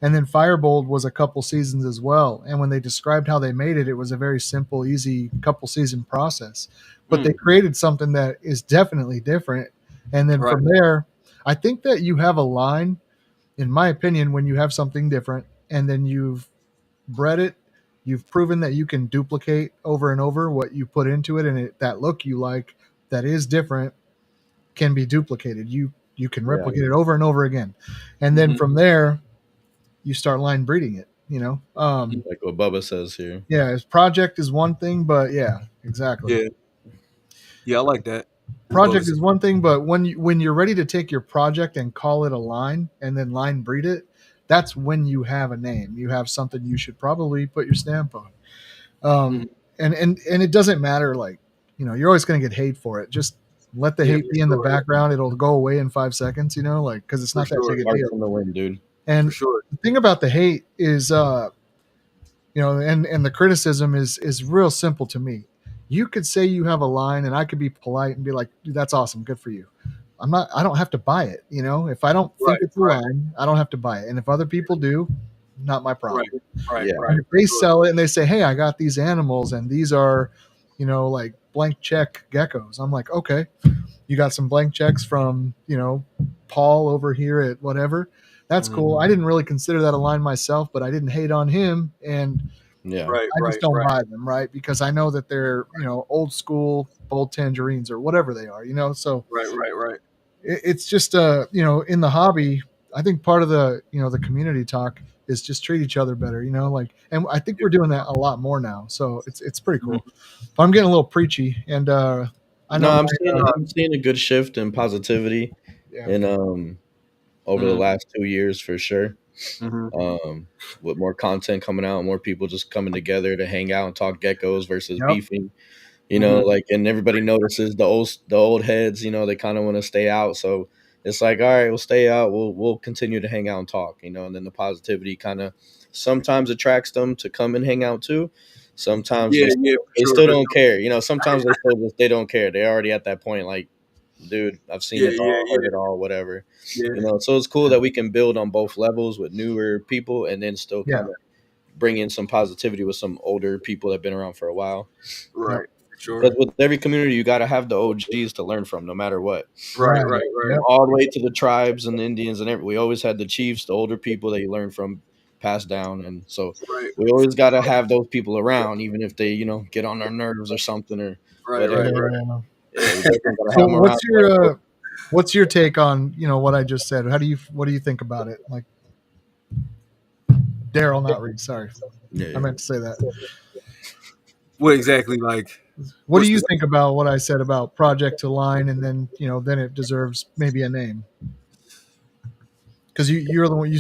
And then Firebolt was a couple seasons as well. And when they described how they made it, it was a very simple, easy couple season process. But they Mm, created something that is definitely different. And then right. from there, I think that you have a line, in my opinion, when you have something different and then you've bred it, you've proven that you can duplicate over and over what you put into it, and that look you like that is different can be duplicated. You can Yeah. replicate it over and over again, and then Hmm. from there you start line breeding it. Like what Bubba says here. Yeah, his project is one thing, but yeah, exactly. Yeah, yeah, I like that. What Project Bubba is one thing, but when you're ready to take your project and call it a line and then line breed it, that's when you have a name. You have something you should probably put your stamp on. Mhm. And it doesn't matter. Like, you're always going to get hate for it. Just let the Yeah, hate for be in the sure. background. It'll go away in 5 seconds. Like, because it's For not that sure. big a Sparks deal. in the wind, dude. For And sure. the thing about the hate is, and the criticism is real simple to me. You could say you have a line, and I could be polite and be like, "Dude, that's awesome, good for you." I don't have to buy it. If I don't Right. think it's a Right. line, I don't have to buy it. And if other people do, not my Right. problem. Right. Yeah. Right. And if For they sure. sell it and they say, "Hey, I got these animals, and these are, like blank check geckos," I'm like, "Okay, you got some blank checks from, Paul over here at whatever. That's Mhm. cool. I didn't really consider that a line myself, but I didn't hate on him, and Yeah. Right. I just Right. don't Right. buy them, right? Because I know that they're, old school bold tangerines or whatever they are, So Right. Right. Right. it's just in the hobby, I think part of the the community talk is just treat each other better, like, and I think Yeah. we're doing that a lot more now, so it's pretty Mhm. cool. But I'm getting a little preachy, and I No, know I'm my seeing I'm seeing a good shift in positivity yeah, in over the Mhm. last 2 years for sure. Mhm. Um, with more content coming out, more people just coming together to hang out and talk geckos versus yep, beefing. Mhm. Like, and everybody notices the old heads. They kind of want to stay out, so it's like, all right, we'll stay out. We'll continue to hang out and talk. And then the positivity kind of sometimes attracts them to come and hang out too. Sometimes Yeah. they Yeah. still, For they sure. still For don't sure. care. Sometimes they don't care. They're already at that point. Like, dude, I've seen Yeah. it Yeah. all, heard it all, whatever. Yeah. So it's cool that we can build on both levels with newer people and then still yeah, kind of bring in some positivity with some older people that have been around for a while. yep, Right. For sure. Because with every community, you got to have the OGs to learn from, no matter what. Right. right, Right. Right. yep, All the way to the tribes and the Indians and everything. We always had the chiefs, the older people that you learn from, passed down, and so Right. we always got to have those people around, even if they, get on our nerves or something or Right. yeah, Right. whatever. Right. yeah. Yeah, we definitely got to So have them around. what's your take on what I just said? What do you think about it? Like, Darryl, not Reed. Sorry, Yeah, I yeah. meant to say that. What exactly? Like, What do what's you the? think about what I said about project to line, and then then it deserves maybe a name? Because you're the one you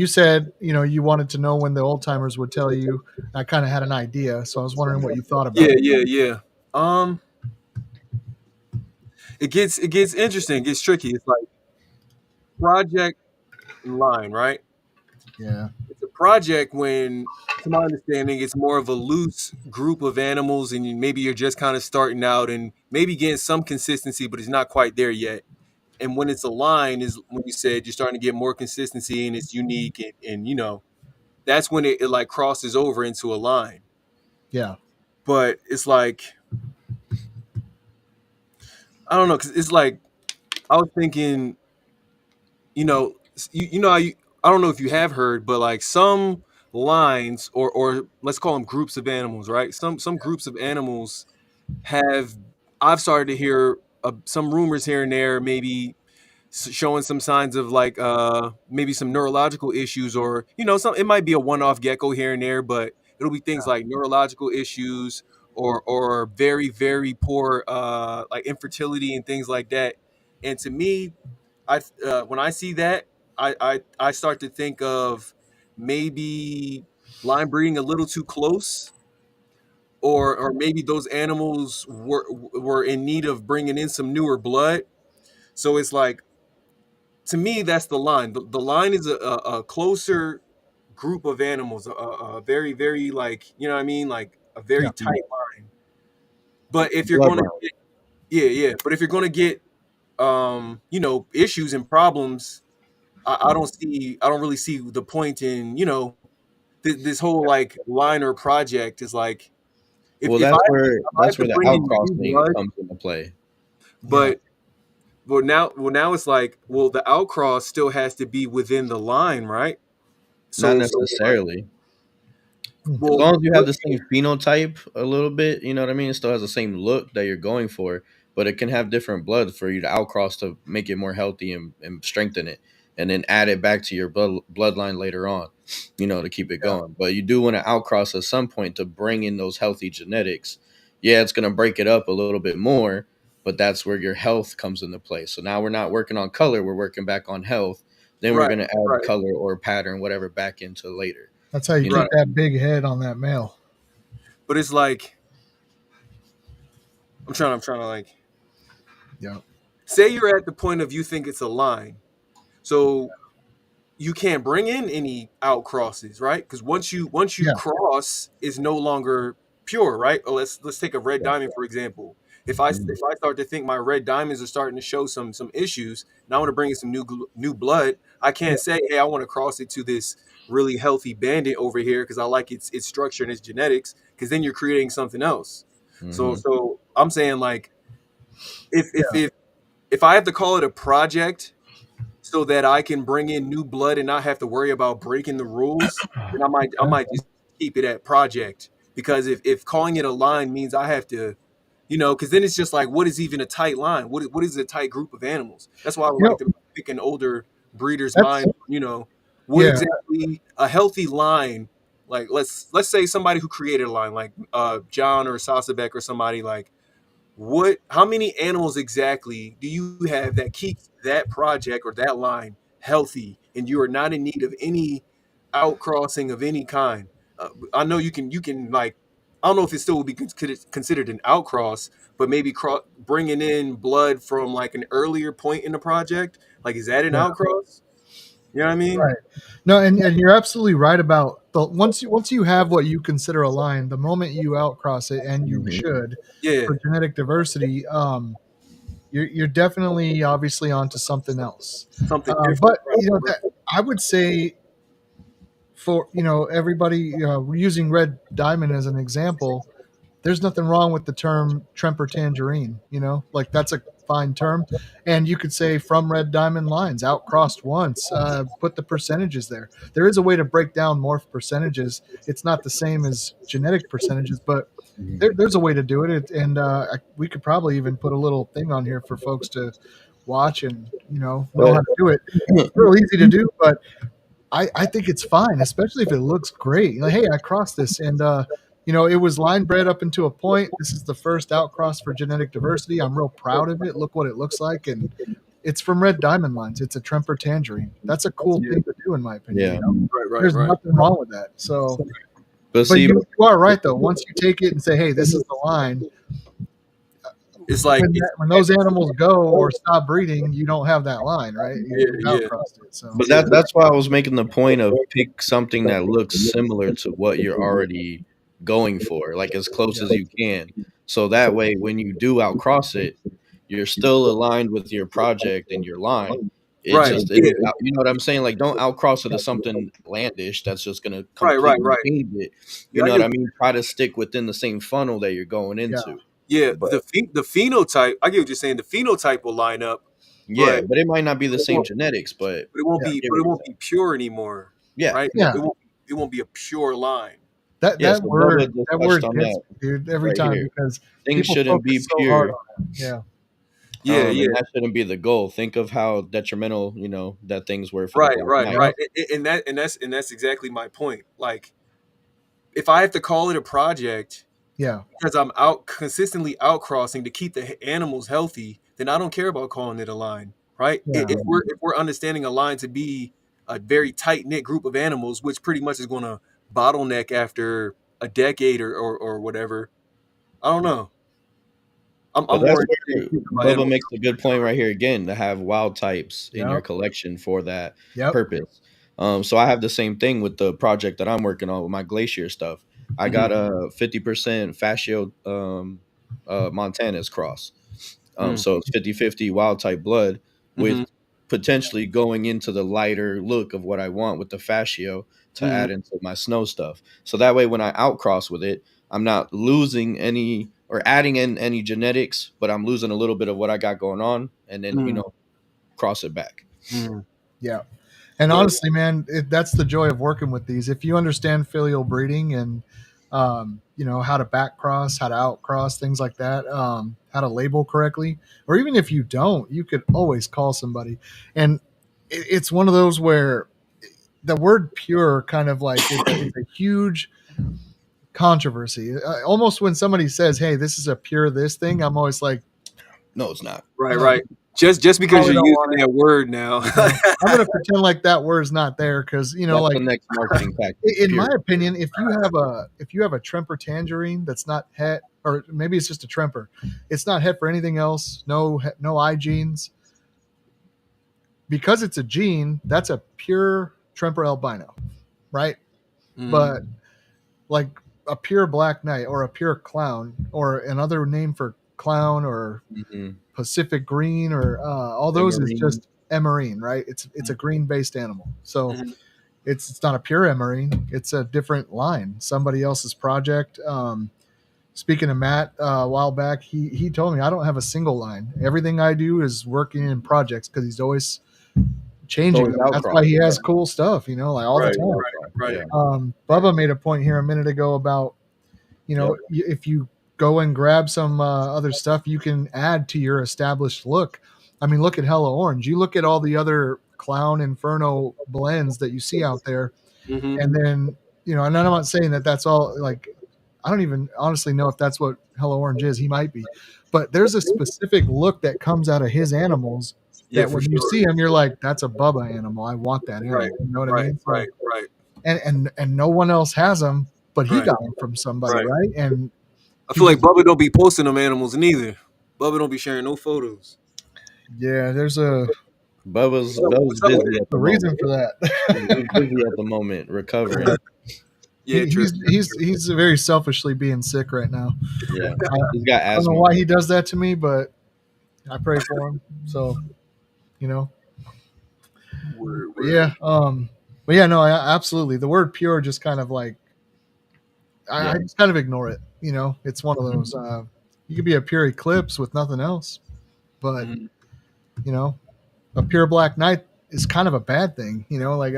said you wanted to know when the old timers would tell you. I kind of had an idea, so I was wondering what you thought Yeah. about it. Yeah. Yeah. Um. It gets interesting. It gets tricky. It's like project and line, right? Yeah, It's a project when, to my understanding, it's more of a loose group of animals, and maybe you're just kind of starting out and maybe getting some consistency, but it's not quite there yet. And when it's a line, is when you said you're starting to get more consistency and it's unique, and that's when it like crosses over into a line. yeah, But it's like, I don't know, because it's like I was thinking, you know how I don't know if you have heard, but like some lines, or let's call them groups of animals, right? Some groups of animals have, I've started to hear some rumors here and there, maybe showing some signs of like maybe some neurological issues, or some, it might be a one-off gecko here and there, but it'll be things like neurological issues, or very very poor like infertility and things like that. And to me, I when I see that, I start to think of maybe line breeding a little too close, or maybe those animals were in need of bringing in some newer blood. So it's like, to me, that's the line. The line is a closer group of animals, a very very, like, you know what I mean, like a yeah. very tight line. But if you're going to Bloodline. get, yeah, yeah, but if you're going to get issues and problems, I don't really see the point in this whole like line or project. Is like, Well, if that's I have where to the bring in new outcrossing blood, comes into play. Yeah. but now it's like, well, the outcross still has to be within the line, right? Not So like, necessarily. Hmm. As well, long as you have what? the same phenotype a little bit, you know what I mean? It still has the same look that you're going for, but it can have different blood for you to outcross to make it more healthy and strengthen it. And then add it back to your bloodline later on, to keep it Yeah. going. But you do want to outcross at some point to bring in those healthy genetics. Yeah, it's going to break it up a little bit more, but that's where your health comes into play. So now we're not working on color, we're working back on health. Then we're Right, going to add right, color or pattern, whatever, back into later. That's how you You know, keep right. that big head on that male. but it's like I'm trying to like Yeah. say you're at the point of you think it's a line, so you can't bring in any out crosses, right? Because once you Yeah. cross, is no longer pure, right? Or let's take a red diamond for example. Mhm. If I start to think my red diamonds are starting to show some issues, and I want to bring in some new blood, I Yeah. can't say, hey, I want to cross it to this really healthy bandit over here because I like its structure and its genetics. Because then you're creating something else. So Mhm. so I'm saying like if if Yeah. if if I have to call it a project so that I can bring in new blood and not have to worry about breaking the rules, then I Okay. might just keep it at project. Because if calling it a line means I have to, because then it's just like, what is even a tight line? What is a tight group of animals? That's why I would You like know, to pick an older breeder's that's mind. What yeah. exactly a healthy line? Like let's say somebody who created a line, like John or Sasabek or somebody like how many animals exactly do you have that keeps that project or that line healthy and you are not in need of any outcrossing of any kind? I know you can like, I don't know if it still would be considered an outcross, but maybe bringing in blood from like an earlier point in the project, like, is that an Yeah. outcross? You know what I mean? Right. No, and you're absolutely right about the once you have what you consider a line, the moment you outcross it, and you Mhm. should Yeah, for genetic diversity, you're definitely obviously onto something else. something different, But right? that I would say for everybody using red diamond as an example, there's nothing wrong with the term tremper tangerine. Like that's a fine term, and you could say from red diamond lines outcrossed once. Put the percentages there. There is a way to break down morph percentages. It's not the same as genetic percentages, but there's a way to do it. And we could probably even put a little thing on here for folks to watch and know how But to do it. It's real easy to do, but I think it's fine, especially if it looks great. Like, hey, I crossed this, and it was line bred up into a point. This is the first outcross for genetic diversity. I'm real proud of it. Look what it looks like, and it's from red diamond lines. It's a Tremper tangerine. That's a cool Yeah, thing to do, in my opinion. yeah, right, right, There's right. nothing wrong with that. So, but but see, you are right though. Once you take it and say, hey, this is the line, It's like when those animals go or stop breeding, you don't have that line, right? yeah, You've yeah, outcrossed it. So, but that's why I was making the point of pick something that looks similar to what you're already going for, like as close yeah, as you can. So that way, when you do outcross it, you're still aligned with your project and your line. It right, just yeah, isn't, you know what I'm saying? Like, don't outcross it to something outlandish that's just gonna right, right, completely right. change it. You Yeah, I know get what I what mean? Try to stick within the same funnel that you're going yeah, into. yeah, But the phenotype. I get what you're saying. The phenotype will line up, yeah, but but it might not be the it same won't, genetics, but yeah, I get but what it you're won't saying. be pure anymore, Yeah, right? yeah. It won't be a pure line. That yeah. that So Bubba word just that touched word on gets that me, dude, every right time here. because Things people shouldn't be focus so hard pure, on it. Yeah, Yeah, yeah, and that shouldn't be the goal. Think of how detrimental, that things were for the right, Black right, Knight. right. yep, And that's exactly my point. Like, if I have to call it a project yeah, because I'm out consistently outcrossing to keep the animals healthy, then I don't care about calling it a line, right? yeah, If we're understanding a line to be a very tight knit group of animals, which pretty much is going to bottleneck after a decade or whatever. I don't know. But I'm that's more interested in where keeping my Bubba animals makes a good point right here again to have wild types in your yep, collection for that yep, purpose. So I have the same thing with the project that I'm working on with my glacier stuff. I healthy. got a 50% fascio Montana's cross. Mm-hmm. So it's 50-50 wild type blood with Mm-hmm. potentially going into the lighter look of what I want with the fascio to Mm-hmm. add into my snow stuff. So that way when I outcross with it, I'm not losing any or adding in any genetics, but I'm losing a little bit of what I got going on and then, cross it back. Mm-hmm. yeah. And But honestly, man, that's the joy of working with these. If you understand filial breeding and how to back cross, how to outcross, things like that, how to label correctly, or even if you don't, you could always call somebody. And it's one of those where the word pure kind of like it's a huge controversy. Almost when somebody says, "Hey, this is a pure this thing," I'm always like, No, it's not. right, uh, right. Just because Probably you're don't using want that word now. it. I'm gonna pretend like that word's not there because That's like the next marketing tactic. in my Pure. opinion, if you have a Tremper tangerine that's not het, or maybe it's just a Tremper, it's not het for anything else. No eye genes. Because it's a gene, that's a pure Tremper albino, right? But like a pure Black Knight or a pure clown or another name for clown or Mm-hmm. Pacific green or all those is Emerine. just emerine, right? It's a green based animal, so Mhm. it's not a pure emerine. It's a different line, somebody else's project. Speaking of Matt, a while back, he told me I don't have a single line. Everything I do is working in projects because he's always It's changing always them. That's outcross. why he has cool stuff, like all the Right, time. right, right. Yeah. Bubba made a point here a minute ago about if you go and grab some other stuff, you can add to your established look. I mean, look at Hella Orange. You look at all the other Clown Inferno blends that you see out there, Hmm. and then and I'm not saying that that's all. Like, I don't even honestly know if that's what Hella Orange is. He might be, but there's a specific look that comes out of his animals Yeah, that for when you sure. see him, you're like, that's a Bubba animal. I want that Right, animal. You know what I right, mean? So, right, right, and no one else has them, but he right, got them from somebody, right. right? And I he feel like just Bubba don't be posting them animals neither. Bubba don't be sharing no photos. yeah, there's a Bubba's What's up with busy it? at the reason moment. for that. He's busy at the moment, recovering. Yeah, true. He's very selfishly being sick right now. Yeah, I, he's got I don't know asthma. why he does that to me, but I pray for him. So you know, Word, but word. yeah, but yeah, no, absolutely. The word pure just kind of like Yeah, I just kind of ignore it. It's one of those. You could be a pure eclipse with nothing else, but Mhm. you know, a pure Black Knight is kind of a bad thing. Like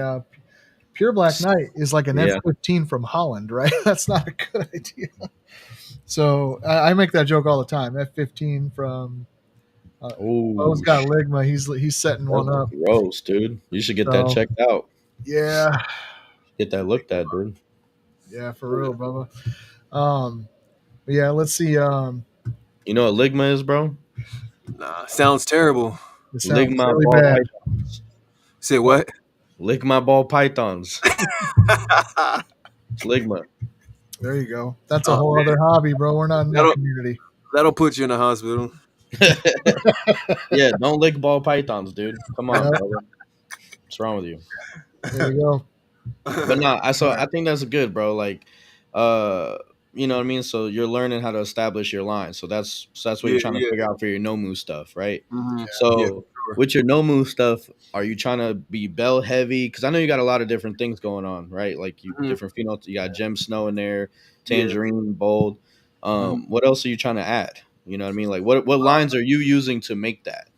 pure Black Knight is like an yeah. F-15 from Holland, right? That's not a good idea. So I make that joke all the time. F-15 from Bo's Oh, got Ligma. He's setting one that's up. gross, dude. You should get that So checked out. yeah, Get that looked at, dude. yeah, for real, Bubba. But yeah, let's see. You know what ligma is, bro? Nah, sounds terrible. It sounds Ligma really ball bad. pythons. Say What? what? Ligma ball pythons. It's ligma. There you go. That's a Oh whole man, other hobby, bro. We're not in that that'll community. that'll put you in the hospital. Yeah, don't lick ball pythons, dude. Come on, Yeah, brother. What's wrong with you? there you go. But no, I think that's good, bro. Like, uh, you know what I mean. So you're learning how to establish your line. So that's what you're Yeah, trying to yeah. figure out for your Nomu stuff, right? Hmm. Yeah, So for sure. with your Nomu stuff, are you trying to be bell heavy? Because I know you got a lot of different things going on, right? Like you Mhm. different phenotypes. You got gem snow in there, Yeah. tangerine, bold. Mhm. What else are you trying to add? You know what I mean? Like what lines are you using to make that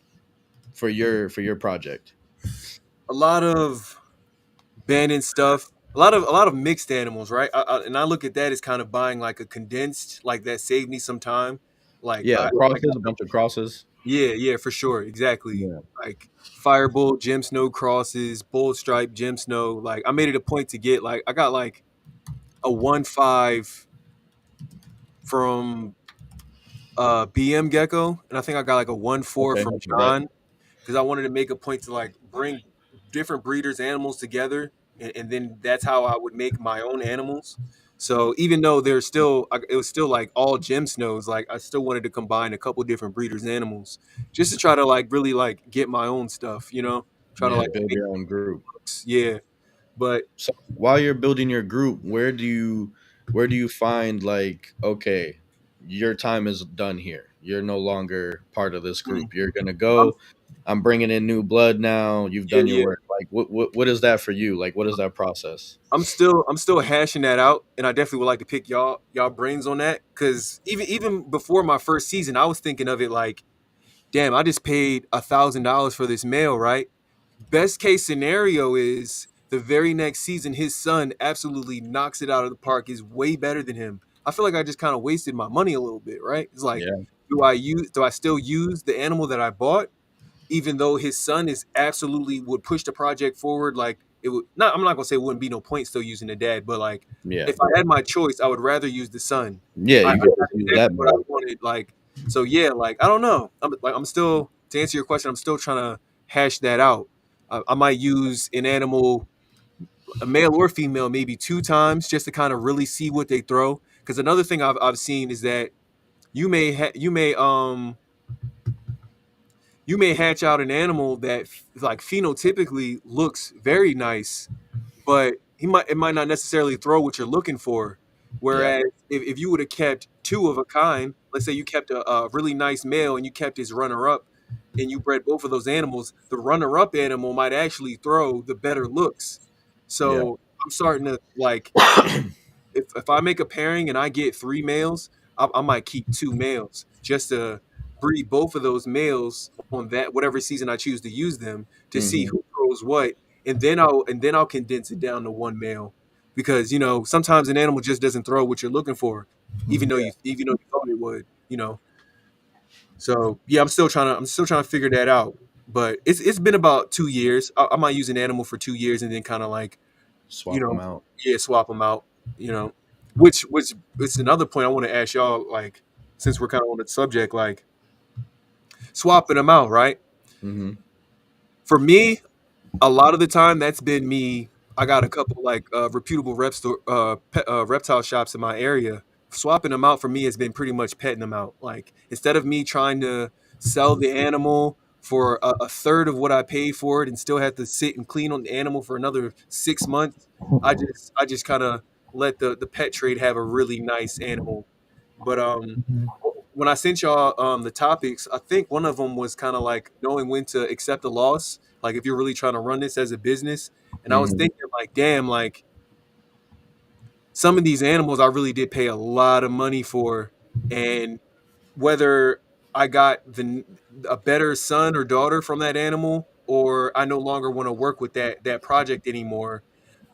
for your project? A lot of banded stuff. A lot of mixed animals, right? And I look at that as kind of buying like a condensed, like that saved me some time. Like Yeah, I crosses, a bunch of crosses. Yeah, yeah, for sure, exactly. Yeah. Like Firebolt, Gem Snow crosses, Bold Stripe, Gem Snow. Like I made it a point to get like I got like a 1.5 from BM Gecko, and I think I got like a 1.4 Okay, from I forget. John because I wanted to make a point to like bring different breeders' animals together, and then that's how I would make my own animals. So even though it was still like all gem snows, like I still wanted to combine a couple different breeders' animals, just to try to like really like get my own stuff, try to Yeah, like build make your own group. books. Yeah, but So while you're building your group, where do you find like, okay, your time is done here. You're no longer part of this mm, group. You're gonna I'm go. I'm bringing in new blood now. You've yeah, done your yeah. work. Like, what is that for you? Like, what is that process? I'm still hashing that out, and I definitely would like to pick y'all brains on that because even before my first season, I was thinking of it like, damn, I just paid $1,000 for this male, right? Best case scenario is the very next season, his son absolutely knocks it out of the park, is way better than him. I feel like I just kind of wasted my money a little bit, right? It's like, Yeah, do I still use the animal that I bought, even though his son is absolutely would push the project forward? Like it would not. I'm not gonna say it wouldn't be no point still using the dad, but like yeah, if I had my choice, I would rather use the son. yeah. You could That's just use that exactly what I more. wanted. Like so, yeah. Like I don't know. I'm still to answer your question, I'm still trying to hash that out. I might use an animal, a male or female, maybe 2 times just to kind of really see what they throw. Because another thing I've seen is that you may hatch out an animal that like phenotypically looks very nice, but it might not necessarily throw what you're looking for. Yeah. Whereas if you would have kept two of a kind, let's say you kept a really nice male and you kept his runner up, and you bred both of those animals, the runner up animal might actually throw the better looks. Yeah. So I'm starting to like, if I make a pairing and I get 3 males, I might keep 2 males just to breed both of those males on that whatever season I choose to use them to see Hmm. who throws what, and then I'll condense it down to 1 male, because sometimes an animal just doesn't throw what you're looking for, even though Yeah. you thought it would. So yeah, I'm still trying to figure that out. But it's been about 2 years. I might use an animal for 2 years and then kind of like you Swap them know, out. yeah, swap them out, you know, which it's another point I want to ask y'all, like, since we're kind of on the subject, like swapping them out, right? Hmm. For me, a lot of the time that's been me. I got a couple like reputable reptile shops in my area. Swapping them out for me has been pretty much petting them out. Like, instead of me trying to sell the animal for a third of what I paid for it and still have to sit and clean on the animal for another 6 months, I just kind of let the pet trade have a really nice animal. But Mhm. when I sent y'all the topics, I think one of them was kind of like knowing when to accept a loss. Like, if you're really trying to run this as a business. And I was Hmm. thinking, like, damn, like some of these animals I really did pay a lot of money for, and whether I got a better son or daughter from that animal, or I no longer want to work with that project anymore,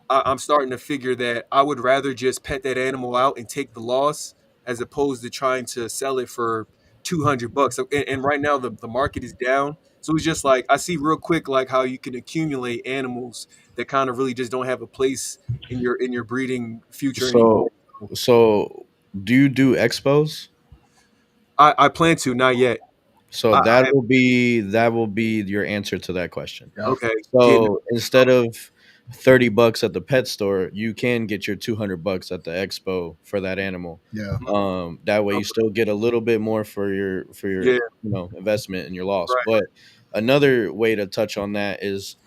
I'm starting to figure that I would rather just pet that animal out and take the loss, as opposed to trying to sell it for $200. And right now the market is down. So it's just like I see real quick like how you can accumulate animals that kind of really just don't have a place in your breeding future anymore. So, so do you do expos? I plan to, not yet. So I that will be your answer to that question. Yeah. okay, getting So instead of $30 at the pet store, you can get your $200 at the expo for that animal. Yeah. That way you okay, still get a little bit more for your yeah, investment and your loss. right, But another way to touch on that is,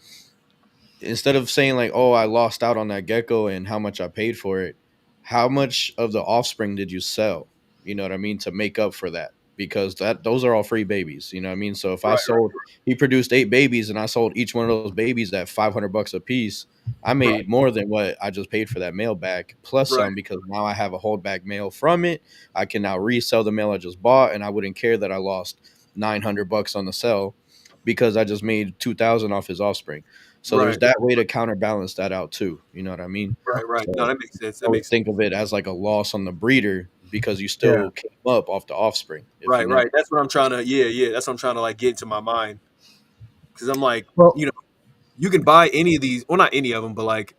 instead of saying like, "Oh, I lost out on that gecko and how much I paid for it," how much of the offspring did you sell? You know what I mean, to make up for that, because those are all free babies. You know what I mean. So if I right, sold, he produced 8 babies, and I sold each one of those babies at $500 a piece, I right, made more than what I just paid for that male back plus right, some, because now I have a holdback male from it. I can now resell the male I just bought, and I wouldn't care that I lost $900 on the sell, because I just made 2,000 off his offspring. So there's right, that way to counterbalance that out too. You know what I mean? right. No, So that makes sense. I That would makes think of it as like a loss on the breeder, because you Yeah. still came up off the offspring. If you right, know. right. That's what I'm trying to. Yeah, yeah. That's what I'm trying to like get into my mind, because I'm like, Well, you know, you can buy any of these, well, not any of them, but like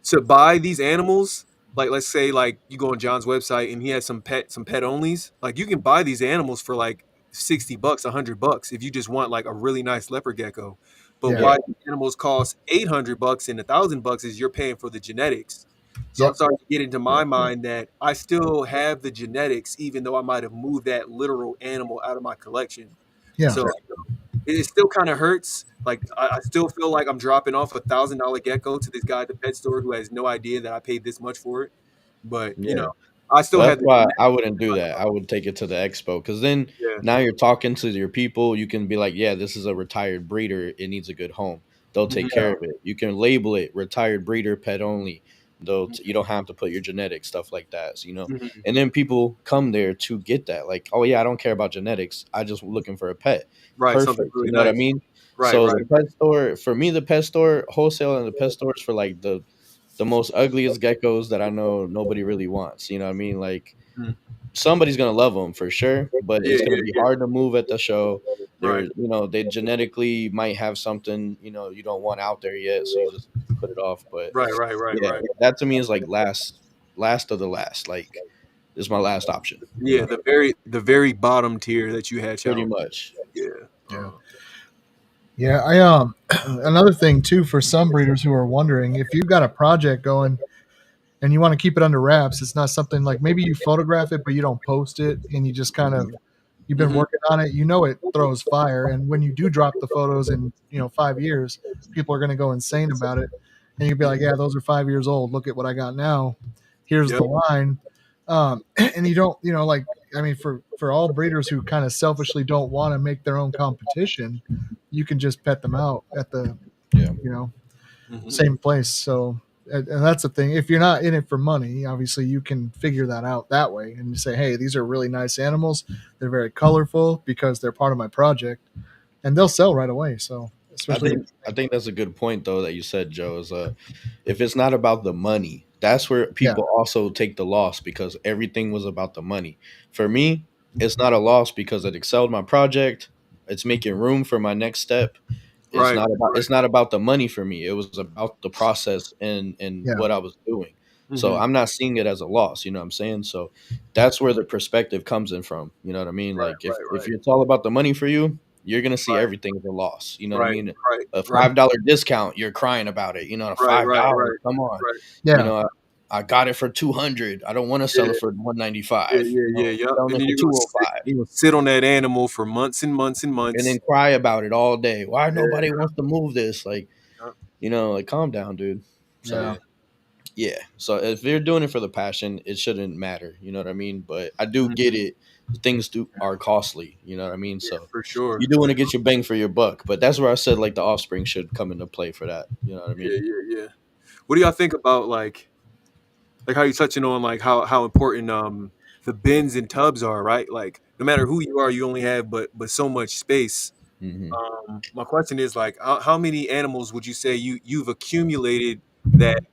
to buy these animals, like let's say like you go on John's website and he has some pet onlys, like you can buy these animals for like $60, $100 if you just want like a really nice leopard gecko. But yeah. Yeah. why these animals cost $800 and $1,000 is you're paying for the genetics. So I'm Yep. starting to get into Yeah. my mind that I still have the genetics, even though I might have moved that literal animal out of my collection. Yeah. So it still kind of hurts. Like I still feel like I'm dropping off $1,000 gecko to this guy at the pet store who has no idea that I paid this much for it. But Yeah. I still Well, have that's the why I genetic. wouldn't do that. I would take it to the expo, because then Yeah, now you're talking to your people. You can be like, yeah, this is a retired breeder. It needs a good home. They'll take mhm, care of it. You can label it retired breeder, pet only. mhm, You don't have to put your genetics, stuff like that. So, mhm. and then people come there to get that. Like, oh yeah, I don't care about genetics. I just looking for a pet. Right, something Perfect. really You know what I nice. mean? Right, So right. the pet store, for me, the pet store wholesale and the pet stores for like the most ugliest geckos that I know nobody really wants. You know what I mean? Like, Mhm. somebody's gonna love them for sure, but Yeah, it's gonna yeah, be yeah. hard to move at the show. Right, They genetically might have something you don't want out there yet, so you just put it off. But right, right, right, yeah, right. that to me is like last of the last. Like, this is my last option. Yeah, the very bottom tier that you hatch Pretty out. much. Yeah. Yeah. Yeah, I another thing too for some breeders who are wondering, if you've got a project going and you want to keep it under wraps, it's not something like maybe you photograph it but you don't post it and you just kind of you've been Mm-hmm. working on it, you know it throws fire, and when you do drop the photos in 5 years, people are going to go insane about it, and you'll be like, yeah, those are 5 years old, look at what I got now, here's Yep. the line. And you don't, like, I mean, for all breeders who kind of selfishly don't want to make their own competition, you can just pet them out at the Yeah. you know Mm-hmm. same place. So, and that's the thing. If you're not in it for money, obviously you can figure that out that way and you say, hey, these are really nice animals. They're very colorful because they're part of my project, and they'll sell right away. So, I especially, think I think that's a good point though that you said, Joe. Is if it's not about the money, that's where yeah, people also take the loss because everything was about the money. For me, it's not a loss because it excelled my project. It's making room for my next step. It's Right. not about it's not about the money for me. It was about the process and yeah, what I was doing. So Mm-hmm. I'm not seeing it as a loss, you know what I'm saying? So that's where the perspective comes in from. You know what I mean? Right. Like if Right. it's all about the money for you, you're gonna see Right. everything as a loss. You know what I Right. mean? Right. A Right. $5 discount, you're crying about it. You know, Right. $5. Right. Right. Come on. Right. You yeah, know, I got it for 200. I don't want to Yeah. sell it for Yeah. 195. Yeah. You Yeah. know, Yep. selling And it then for you're gonna 205 sit on that animal for months and months and and then months. cry about it all day. Why Yeah. nobody wants to move this? Like, Yep. like calm down, dude. yeah, So Yeah. yeah. So if you're doing it for the passion, it shouldn't matter. You know what I mean? But I do get Mhm. it. Things are costly. You know what I mean? Yeah. So For sure. you do want to get your bang for your buck. But that's where I said like the offspring should come into play for that. You know what I Yeah. mean? Yeah. Yeah. What do y'all think about like how you touching on like how important the bins and tubs are, right? Like no matter who you are, you only have but so much space. Hmm. My question is like how many animals would you say you've accumulated that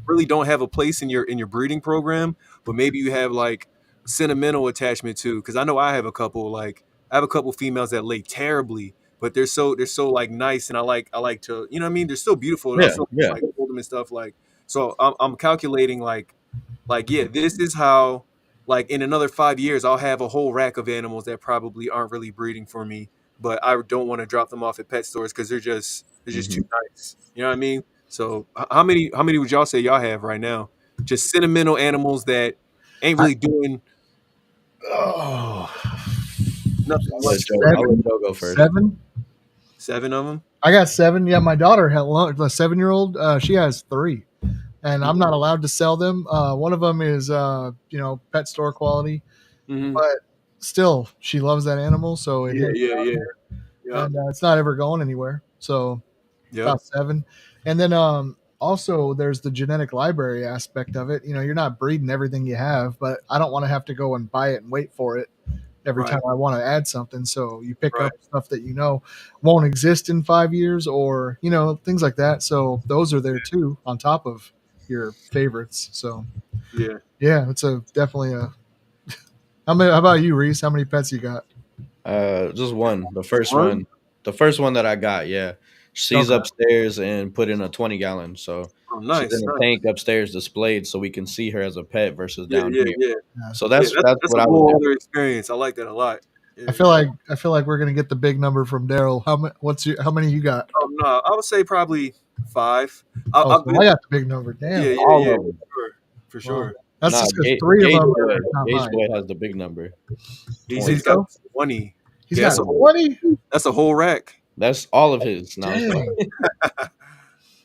really don't have a place in your breeding program, but maybe you have like sentimental attachment to? Because I know I have a couple. Like I have a couple females that lay terribly, but they're so like nice, and I like to you know what I mean. They're still beautiful, and I'll Yeah. still Yeah. like hold them and stuff. Like so, I'm calculating like yeah, this is how like in another 5 years I'll have a whole rack of animals that probably aren't really breeding for me, but I don't want to drop them off at pet stores because they're just too Hmm. nice. You know what I mean? So how many would y'all say y'all have right now? Just sentimental animals that ain't I, really doing oh, nothing much for I'll you. let Joe go first. seven. 7 of them. I got seven. Yeah, my daughter had the 7-year-old. She has three, and I'm not allowed to sell them. One of them is pet store quality, Mm-hmm. but still, she loves that animal, so it Yeah, hangs yeah, out yeah, there, yeah, and it's not ever going anywhere. So yep. about seven, and then also there's the genetic library aspect of it. You're not breeding everything you have, but I don't want to have to go and buy it and wait for it every Right, time I want to add something. So you pick right. up stuff that won't exist in 5 years, or things like that. So those are there too, on top of your favorites. So Yeah. yeah, it's a definitely a. How about you, Reese? How many pets you got? Just one. The Just first one? one. The first one that I got, yeah. She's Okay. upstairs and put in a 20-gallon. So Oh, she's nice, in a nice. tank upstairs displayed so we can see her as a pet versus Yeah, down yeah, here. yeah. Yeah. So Yeah, that's that's that's that's what a I would whole do. other experience. I like that a lot. Yeah, I feel yeah. like I feel like we're gonna get the big number from Darryl. How many you got? No, I would say probably 5. I, Oh, I've so I been, got the big number. yeah, Damn. yeah, All yeah, of them. for Wow. sure. That's Nah, just because three of them are not Gage mine. Boy has the big number. He said 20. he's got So 20. he's Yeah, got that's a Yeah. whole 20. that's a whole rack. That's all of his. No, I'm just playing. Dang.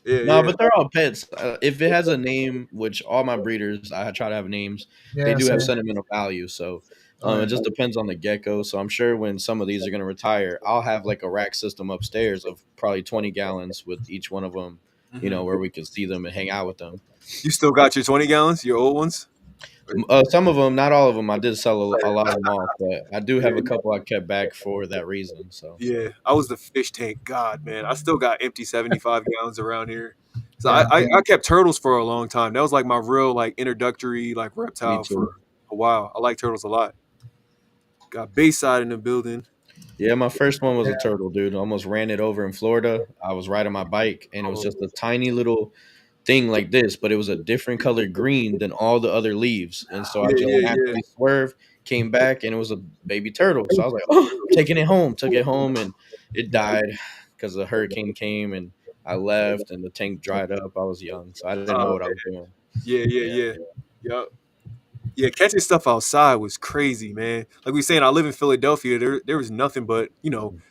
Yeah, No, yeah, but they're all pets. If it has a name, which all my breeders, I try to have names, they Yeah. do have Same. sentimental value. So Oh it yeah. just depends on the gecko. So I'm sure when some of these are going to retire, I'll have like a rack system upstairs of probably 20 gallons with each one of them, hmm. where we can see them and hang out with them. You still got your 20 gallons, your old ones? Some of them, not all of them, I did sell a lot of them off, but I do have a Yeah, couple I kept back for that reason. So yeah. I was the fish tank god, man. I still got empty 75 gallons around here. So I, Yeah. I I kept turtles for a long time. That was like my real like introductory like me reptile for too. a while. I like turtles a lot. Got Bayside in the building. Yeah, my first one was Yeah. a turtle, dude. Almost ran it over in Florida. I was riding my bike, and it was Oh, just a tiny little thing like this, but it was a different color green than all the other leaves. And so I yeah, just yeah, yeah. naturally swerved, came back, and it was a baby turtle. So I was like, oh, taking it home, took it home, and it died because the hurricane came and I left and the tank dried up. I was young, so I didn't know Oh, what I was doing. yeah, yeah, Yeah, yeah. Yep. Yeah, catching stuff outside was crazy, man. Like we were saying, I live in Philadelphia. There was nothing but,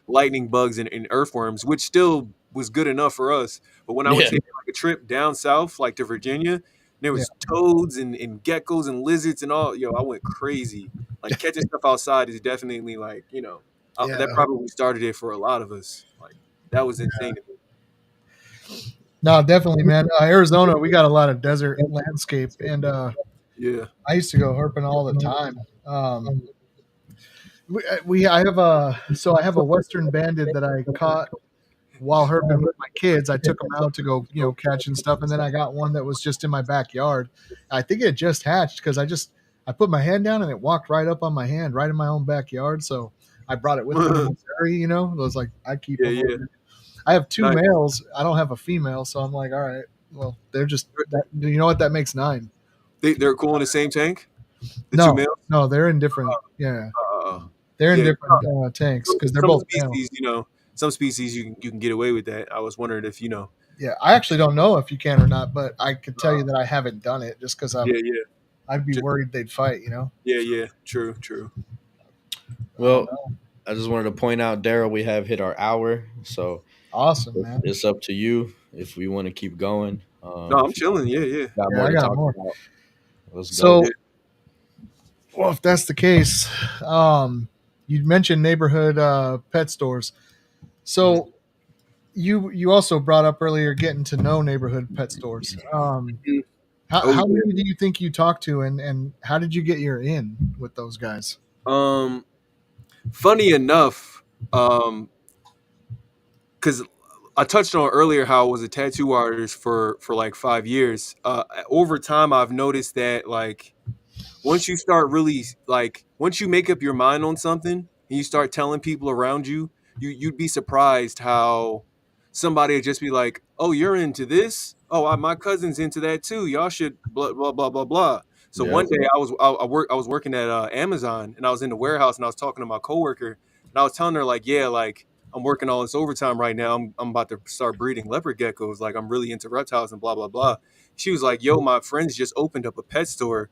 lightning bugs and earthworms, which still was good enough for us. But when I would yeah, take like a trip down south, like to Virginia, there Yeah. was toads and geckos and lizards and all. Yo, I went crazy. Like catching stuff outside is definitely like, Yeah. that probably started it for a lot of us. Like that was insane to me. No, definitely, man. Arizona, we got a lot of desert landscape, and Yeah. I used to go herping all the time. I have I have a western banded that I caught while herping with my kids. I took them out to go, catch and stuff, and then I got one that was just in my backyard. I think it just hatched because I put my hand down and it walked right up on my hand, right in my own backyard. So I brought it with me to Missouri. It was like I keep Yeah, them. yeah. I have two Nice. males. I don't have a female, so I'm like, all right, well, they're just. You know what? That makes 9. They're cool in the same tank. The two No, males. no, they're in different. Yeah, Uh, they're in yeah. different tanks because they're Some both male. species, some species you can get away with that. I was wondering if Yeah, I actually don't know if you can or not, but I could tell you that I haven't done it just because Yeah, yeah, I'd be worried they'd fight. yeah, yeah. True, true. Well, I just wanted to point out, Darryl, we have hit our hour, so Awesome, man. it's up to you if we want to keep going. No, I'm If you chilling. Yeah, yeah. got Yeah, more I to got talk more. about, let's So, go. well, if that's the case, you mentioned neighborhood pet stores. So you also brought up earlier getting to know neighborhood pet stores. How yeah. many do you think you talked to, and how did you get your in with those guys? Funny enough, because I touched on earlier how I was a tattoo artist for like 5 years. Over time, I've noticed that like once you start really like once you make up your mind on something and you start telling people around you, you'd be surprised how somebody would just be like, "Oh, you're into this? Oh, my cousin's into that too. Y'all should blah blah blah blah blah." So Yeah, one day I was working at Amazon and I was in the warehouse and I was talking to my coworker and I was telling her like, "Yeah, like I'm working all this overtime right now. I'm about to start breeding leopard geckos. Like I'm really into reptiles and blah blah blah." She was like, "Yo, my friends just opened up a pet store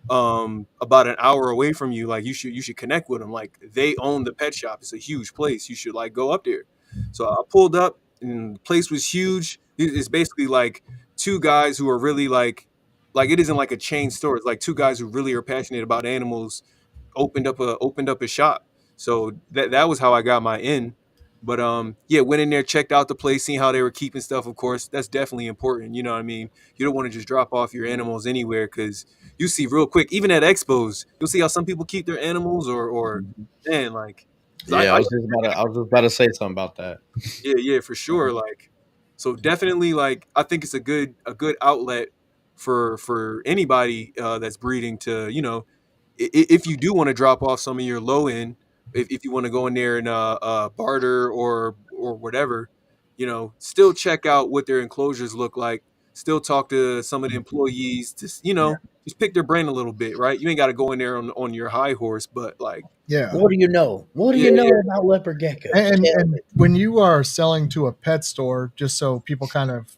about an hour away from you. Like you should connect with them. Like they own the pet shop. It's a huge place. You should like go up there." So I pulled up and the place was huge. It's basically like two guys who are really like it isn't like a chain store. It's like two guys who really are passionate about animals opened up a shop. So that was how I got my in. But yeah, went in there, checked out the place, seen how they were keeping stuff. Of course, that's definitely important. You know what I mean? You don't want to just drop off your animals anywhere because you see real quick, even at expos, you'll see how some people keep their animals or man, like 'cause yeah. I was just about to say something about that. yeah, yeah, for sure. Like, so definitely, like, I think it's a good outlet for anybody that's breeding to, if you do want to drop off some of your low end, if you want to go in there and barter or whatever, still check out what their enclosures look like. Still talk to some of the employees to, Yeah, just pick their brain a little bit, right? You ain't got to go in there on your high horse, but like, yeah. What do you know? What do yeah, you know yeah, about leopard geckos? And when you are selling to a pet store, just so people kind of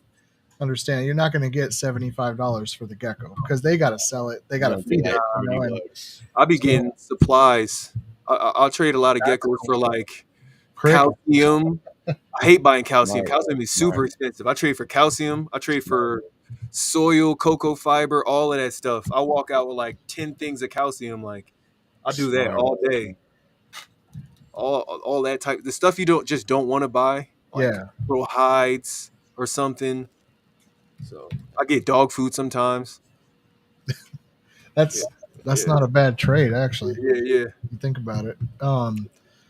understand, you're not going to get $75 for the gecko because they got to sell it, they got to Gonna be feed it, like 30 and bucks. I'll be so getting supplies. I'll trade a lot of that's geckos cool. for like Cricket. calcium. I hate buying calcium. Smart, Calcium is super smart. expensive. I trade for calcium. I trade for soil, cocoa fiber, all of that stuff. I walk out with like 10 things of calcium. Like I do that Smart. all day. All that type the stuff you don't want to buy, like Yeah, little hides or something. So I get dog food sometimes. Yeah, that's yeah, not a bad trade actually. yeah, yeah. You think about it.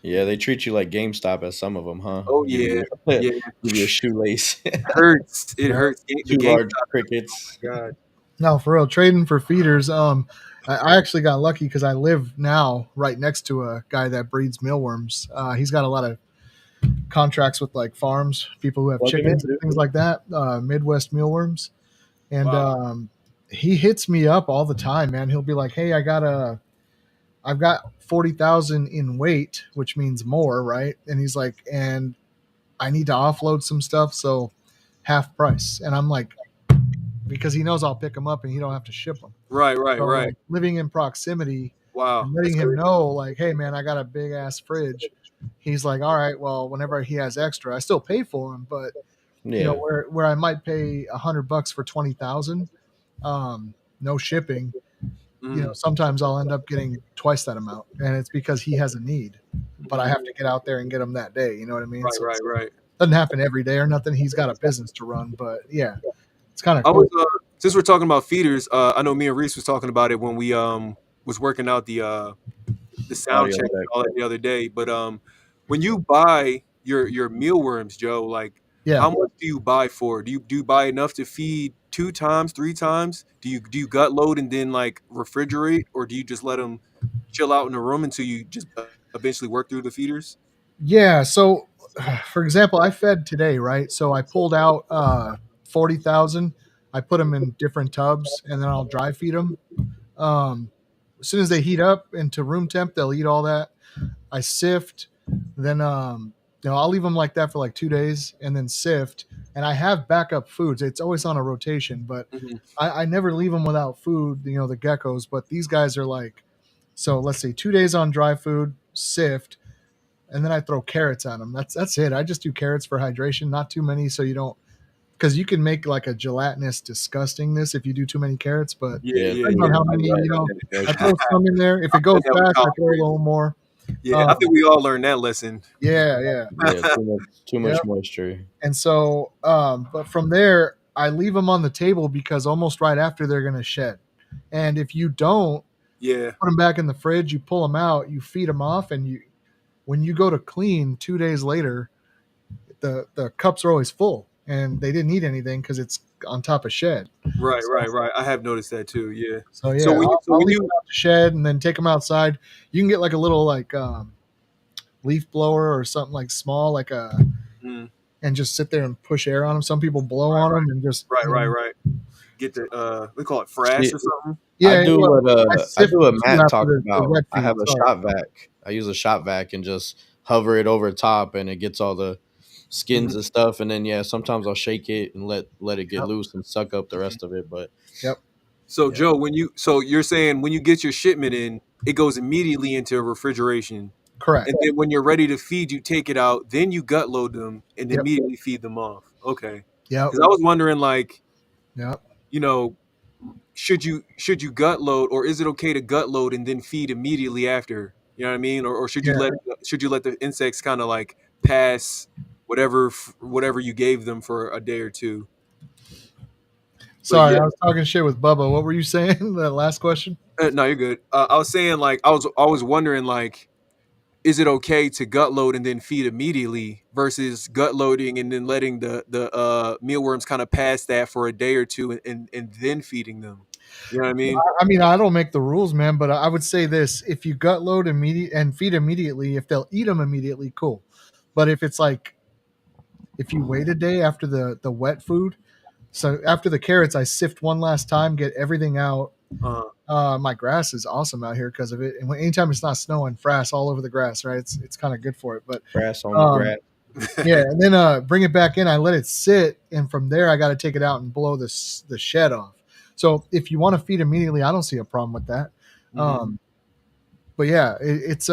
Yeah, they treat you like GameStop at some of them, huh? Oh Give yeah, you yeah. give you a shoelace, Hurts. It Yeah. hurts. The two game. large crickets. God. No, for real, trading for feeders. I actually got lucky because I live now right next to a guy that breeds mealworms. He's got a lot of contracts with like farms, people who have Plug 'em in, chickens and dude. things like that. Midwest mealworms, and Wow. he hits me up all the time, man. He'll be like, "Hey, I got I've got 40,000 in weight, which means more, right? And he's like, and I need to offload some stuff, so half price. And I'm like, because he knows I'll pick them up and he don't have to ship them. Right, right, So right. like living in proximity Wow, and that's letting him crazy. know, like, hey man, I got a big ass fridge. He's like, all right, well, whenever he has extra, I still pay for him, but you know, Yeah. where I might pay $100 for 20,000, no shipping. You know, Mm, sometimes I'll end up getting twice that amount, and it's because he has a need, but I mm. have to get out there and get him that day. You know what I mean? Right, So it right, right. doesn't happen every day or nothing. He's got a business to run, but yeah, it's kind of I was cool. since we're talking about feeders, I know me and Reese was talking about it when we was working out the sound Audio check and check. all that the other day. But when you buy your mealworms, Joe, like Yeah. how much do you buy for? Do you buy enough to feed 2 times, 3 times? Do you gut load and then like refrigerate, or do you just let them chill out in the room until you just eventually work through the feeders? Yeah. So, for example, I fed today, right? So I pulled out 40,000. I put them in different tubs, and then I'll dry feed them. Um, as soon as they heat up into room temp, they'll eat all that. I sift, then I'll leave them like that for like 2 days, and then sift. And I have backup foods. It's always on a rotation, but Hmm. I never leave them without food. You know, the geckos, but these guys are like, so let's say 2 days on dry food, sift, and then I throw carrots on them. That's it. I just do carrots for hydration, not too many, so you don't, because you can make like a gelatinous disgustingness if you do too many carrots. But Yeah, Yeah, yeah, depends too on much how yeah. many, sweat you know. I integration. throw some in there. If I it goes think that was fast, I common, throw a Reese. little more. Yeah, I think Um, we all learned that lesson. yeah, yeah, Yeah, too much yep. moisture. And so, but from there, I leave them on the table because almost right after they're going to shed. And if you don't Yeah, put them back in the fridge, you pull them out, you feed them off, and when you go to clean 2 days later, the cups are always full, and they didn't eat anything because it's on top of shed. right, So, right, right. I have noticed that too. Yeah. so So yeah, when you, so I'll when leave you, them out to shed and then take them outside. You can get like a little like leaf blower or something like small, like a, mm, and just sit there and push air on them. Some people blow right, on them and just, right, you right, know, right. Get the we call it frash See, or something. yeah. Well, I I sift do them what too Matt after talked the about. wet I have feed. a Sorry. shop vac. I use a shop vac and just hover it over top, and it gets all the skins Mhm. and stuff. And then yeah, sometimes I'll shake it and let it get Yep. loose and suck up the rest of it. But Yep. So yeah, Joe, so you're saying when you get your shipment in, it goes immediately into refrigeration, Correct. and then when you're ready to feed, you take it out, then you gut load them and Yep. immediately feed them off. Okay. Yep. Because I was wondering, like, Yep. you know, should you gut load, or is it okay to gut load and then feed immediately after? You know what I mean? Or Yeah. should you let the insects kind of like pass whatever you gave them for a day or two? But Sorry, yeah, I was talking shit with Bubba. What were you saying? The last question? no, you're good. I was saying like I was wondering like, is it okay to gut load and then feed immediately versus gut loading and then letting the mealworms kind of pass that for a day or two and then feeding them? You know what I mean? I mean, I don't make the rules, man, but I would say this: if you gut load immediate and feed immediately, if they'll eat them immediately, cool. But if it's like if you wait a day after the wet food, so after the carrots, I sift one last time, get everything out. Uh, My grass is awesome out here because of it, and anytime it's not snowing, frass all over the grass, right? It's kind of good for it. But grass on the um, grass. yeah, and then bring it back in. I let it sit, and from there, I got to take it out and blow the shed off. So if you want to feed immediately, I don't see a problem with that. mhm. Um, but yeah, it's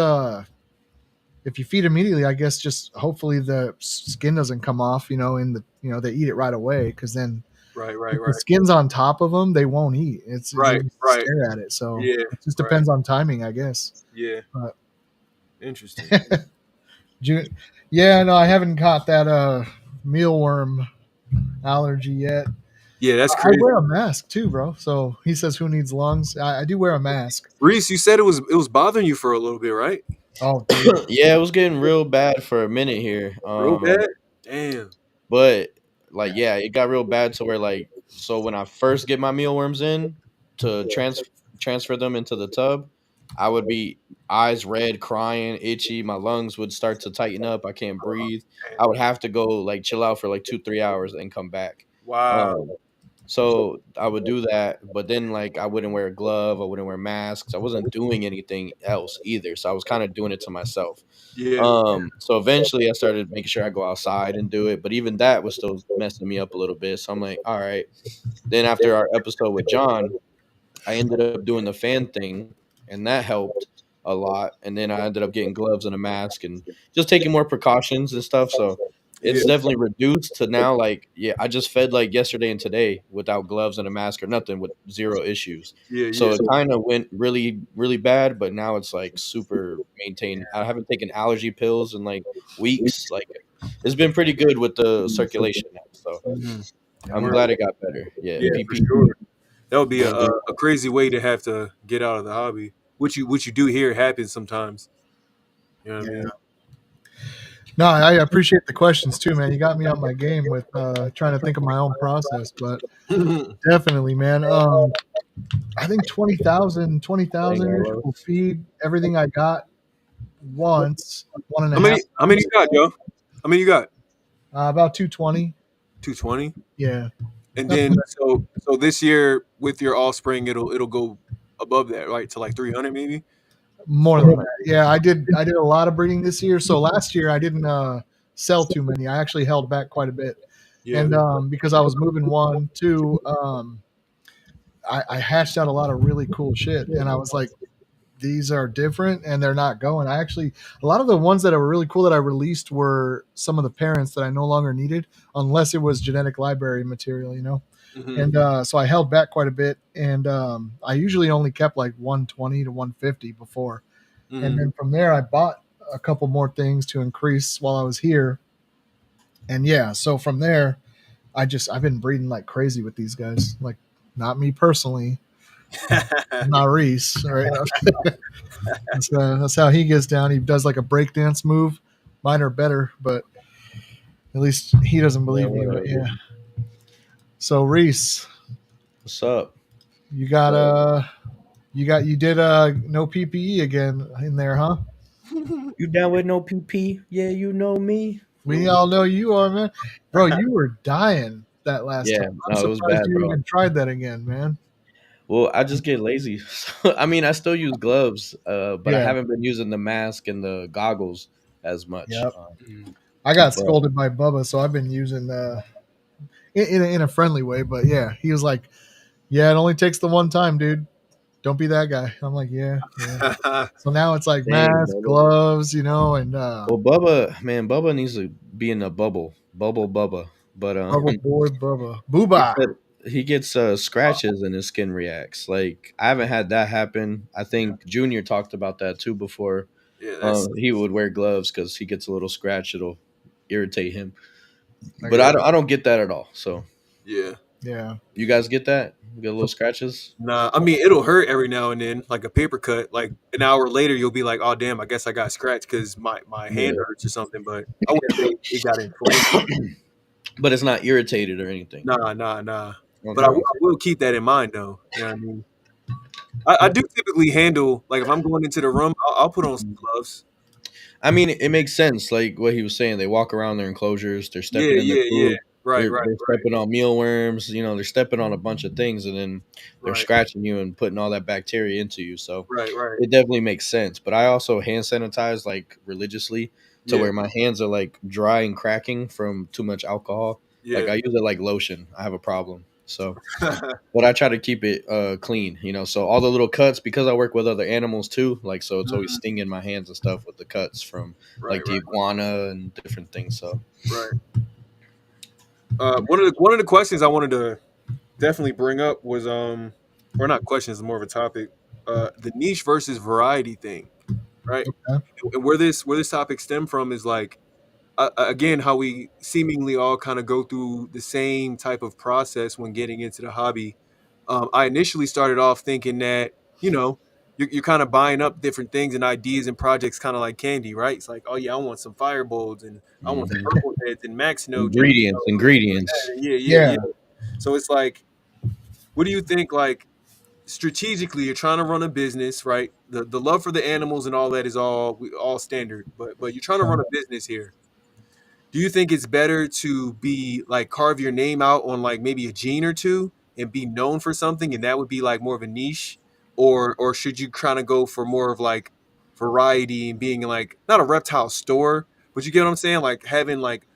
if you feed immediately, I guess just hopefully the skin doesn't come off. You know, in the they eat it right away because then Right, right, if the right, skin's on top of them, they won't eat. They right, just right. stare at it. So Yeah, it just right. depends on timing, I guess. Yeah, But interesting. yeah, no, I haven't caught that mealworm allergy yet. Yeah, that's I crazy. wear a mask too, bro. So he says, "Who needs lungs?" I do wear a mask. Reese, you said it was bothering you for a little bit, right? Oh, dude. Yeah, it was getting real bad for a minute here. Real bad. Damn. But like yeah, it got real bad to where like so when I first get my mealworms in to transfer them into the tub, I would be eyes red, crying, itchy, my lungs would start to tighten up, I can't breathe. I would have to go like chill out for like 2-3 hours and come back. Wow. Um So I would do that, but then like I wouldn't wear a glove, I wouldn't wear masks. I wasn't doing anything else either. So I was kind of doing it to myself. Yeah. So eventually I started making sure I go outside and do it, but even that was still messing me up a little bit. So I'm like, all right. Then after our episode with John, I ended up doing the fan thing, and that helped a lot. And then I ended up getting gloves and a mask and just taking more precautions and stuff. So Yeah. it's definitely reduced to now. Like, yeah, I just fed like yesterday and today without gloves and a mask or nothing with zero issues. Yeah. So Yeah. it kind of went really, really bad, but now it's like super maintained. I haven't taken allergy pills in like weeks. Like, it's been pretty good with the circulation now. So Mhm. Yeah, I'm we're glad it got better. Yeah, Yeah, for PP. sure. That would be a crazy way to have to get out of the hobby. What you do here happens sometimes. You know what I yeah. mean? No, I appreciate the questions too, man. You got me on my game with trying to think of my own process, but definitely, man. I think 20,000 ish will feed everything I got once, one and a How half many? How many times, you got, Joe? How many you got? about 220. 220. Yeah, And not too then bad. so this year with your offspring, it'll go above that, right? To like 300 maybe. More than that. Yeah, I did a lot of breeding this year. So last year I didn't sell too many. I actually held back quite a bit, Yeah. and because I was moving one, two, I hatched out a lot of really cool shit, and I was like, these are different and they're not going. I actually, a lot of the ones that were really cool that I released were some of the parents that I no longer needed, unless it was genetic library material, you know. Hmm. And so I held back quite a bit, and I usually only kept like 120 to 150 before, and Hmm. then from there I bought a couple more things to increase while I was here, and yeah, so from there I've been breeding like crazy with these guys, like not me personally, not Reese, right? That's how he gets down. He does like a breakdance move. Mine are better, but at least he doesn't Yeah, believe me. But whatever. yeah. So Reese, What's up? you got you did no PPE again in there, huh? You down with no PP? Yeah, you know me. We all know you are, man. Bro, you were dying that last Yeah, time. I'm no, it was surprised bad, you bro. even tried that again, man. Well, I just get lazy. So, I mean, I still use gloves, but I Yeah. haven't been using the mask and the goggles as much. Yep. I got But scolded by Bubba, so I've been using in a friendly way, but yeah, he was like, "Yeah, it only takes the one time, dude. Don't be that guy." I'm like, "Yeah, yeah." So now it's like dang, mask, brother. gloves, and Well, Bubba, man, Bubba needs to be in a bubble, Bubba. But Bubba boy, Bubba, he Booba. said he gets scratches and his skin reacts. Like I haven't had that happen. I think Junior talked about that too before. Yeah, that's He would wear gloves because he gets a little scratch. It'll irritate him. I But got I don't get that at all. So yeah. yeah, you guys get that? You get little scratches? Nah, I mean it'll hurt every now and then, like a paper cut. Like an hour later, you'll be like, "Oh damn, I guess I got scratched because my hand Yeah. hurts or something." But I wouldn't say it got inflamed. But it's not irritated or anything. Nah, nah, nah. But Okay. I will keep that in mind though. You know what I mean? I do typically handle like if I'm going into the room, I'll put on some gloves. I mean, it makes sense. Like what he was saying, they walk around their enclosures. They're Yeah, stepping in their yeah, yeah. food. Right, right, They're stepping on mealworms. You know, they're stepping on a bunch of things, and then they're right, scratching you and putting all that bacteria into you. So right, right. it definitely makes sense. But I also hand sanitize like religiously to Yeah, where my hands are like dry and cracking from too much alcohol. Like yeah. I use it like lotion. I have a problem. So but I try to keep it clean, you know. So all the little cuts, because I work with other animals too, like so it's always Mhm. stinging my hands and stuff with the cuts from Right, like the right, iguana and different things. So right. One of the questions I wanted to definitely bring up was or not questions, more of a topic. The niche versus variety thing, right? okay. And where this topic stemmed from is like again how we seemingly all kind of go through the same type of process when getting into the hobby. I initially started off thinking that you're kind of buying up different things and ideas and projects kind of like candy, right? It's like, oh yeah, I want some firebolts and I want some mhm. purple heads and max notes and Ingredients. yeah, yeah, Yeah, yeah. So it's like, what do you think? Like strategically, you're trying to run a business, right? The love for the animals and all that is all standard, but you're trying to run a business here. Do you think it's better to be like carve your name out on like maybe a gene or two, and be known for something, and that would be like more of a niche, or should you kind of go for more of like variety and being like not a reptile store, but you get what I'm saying, like having like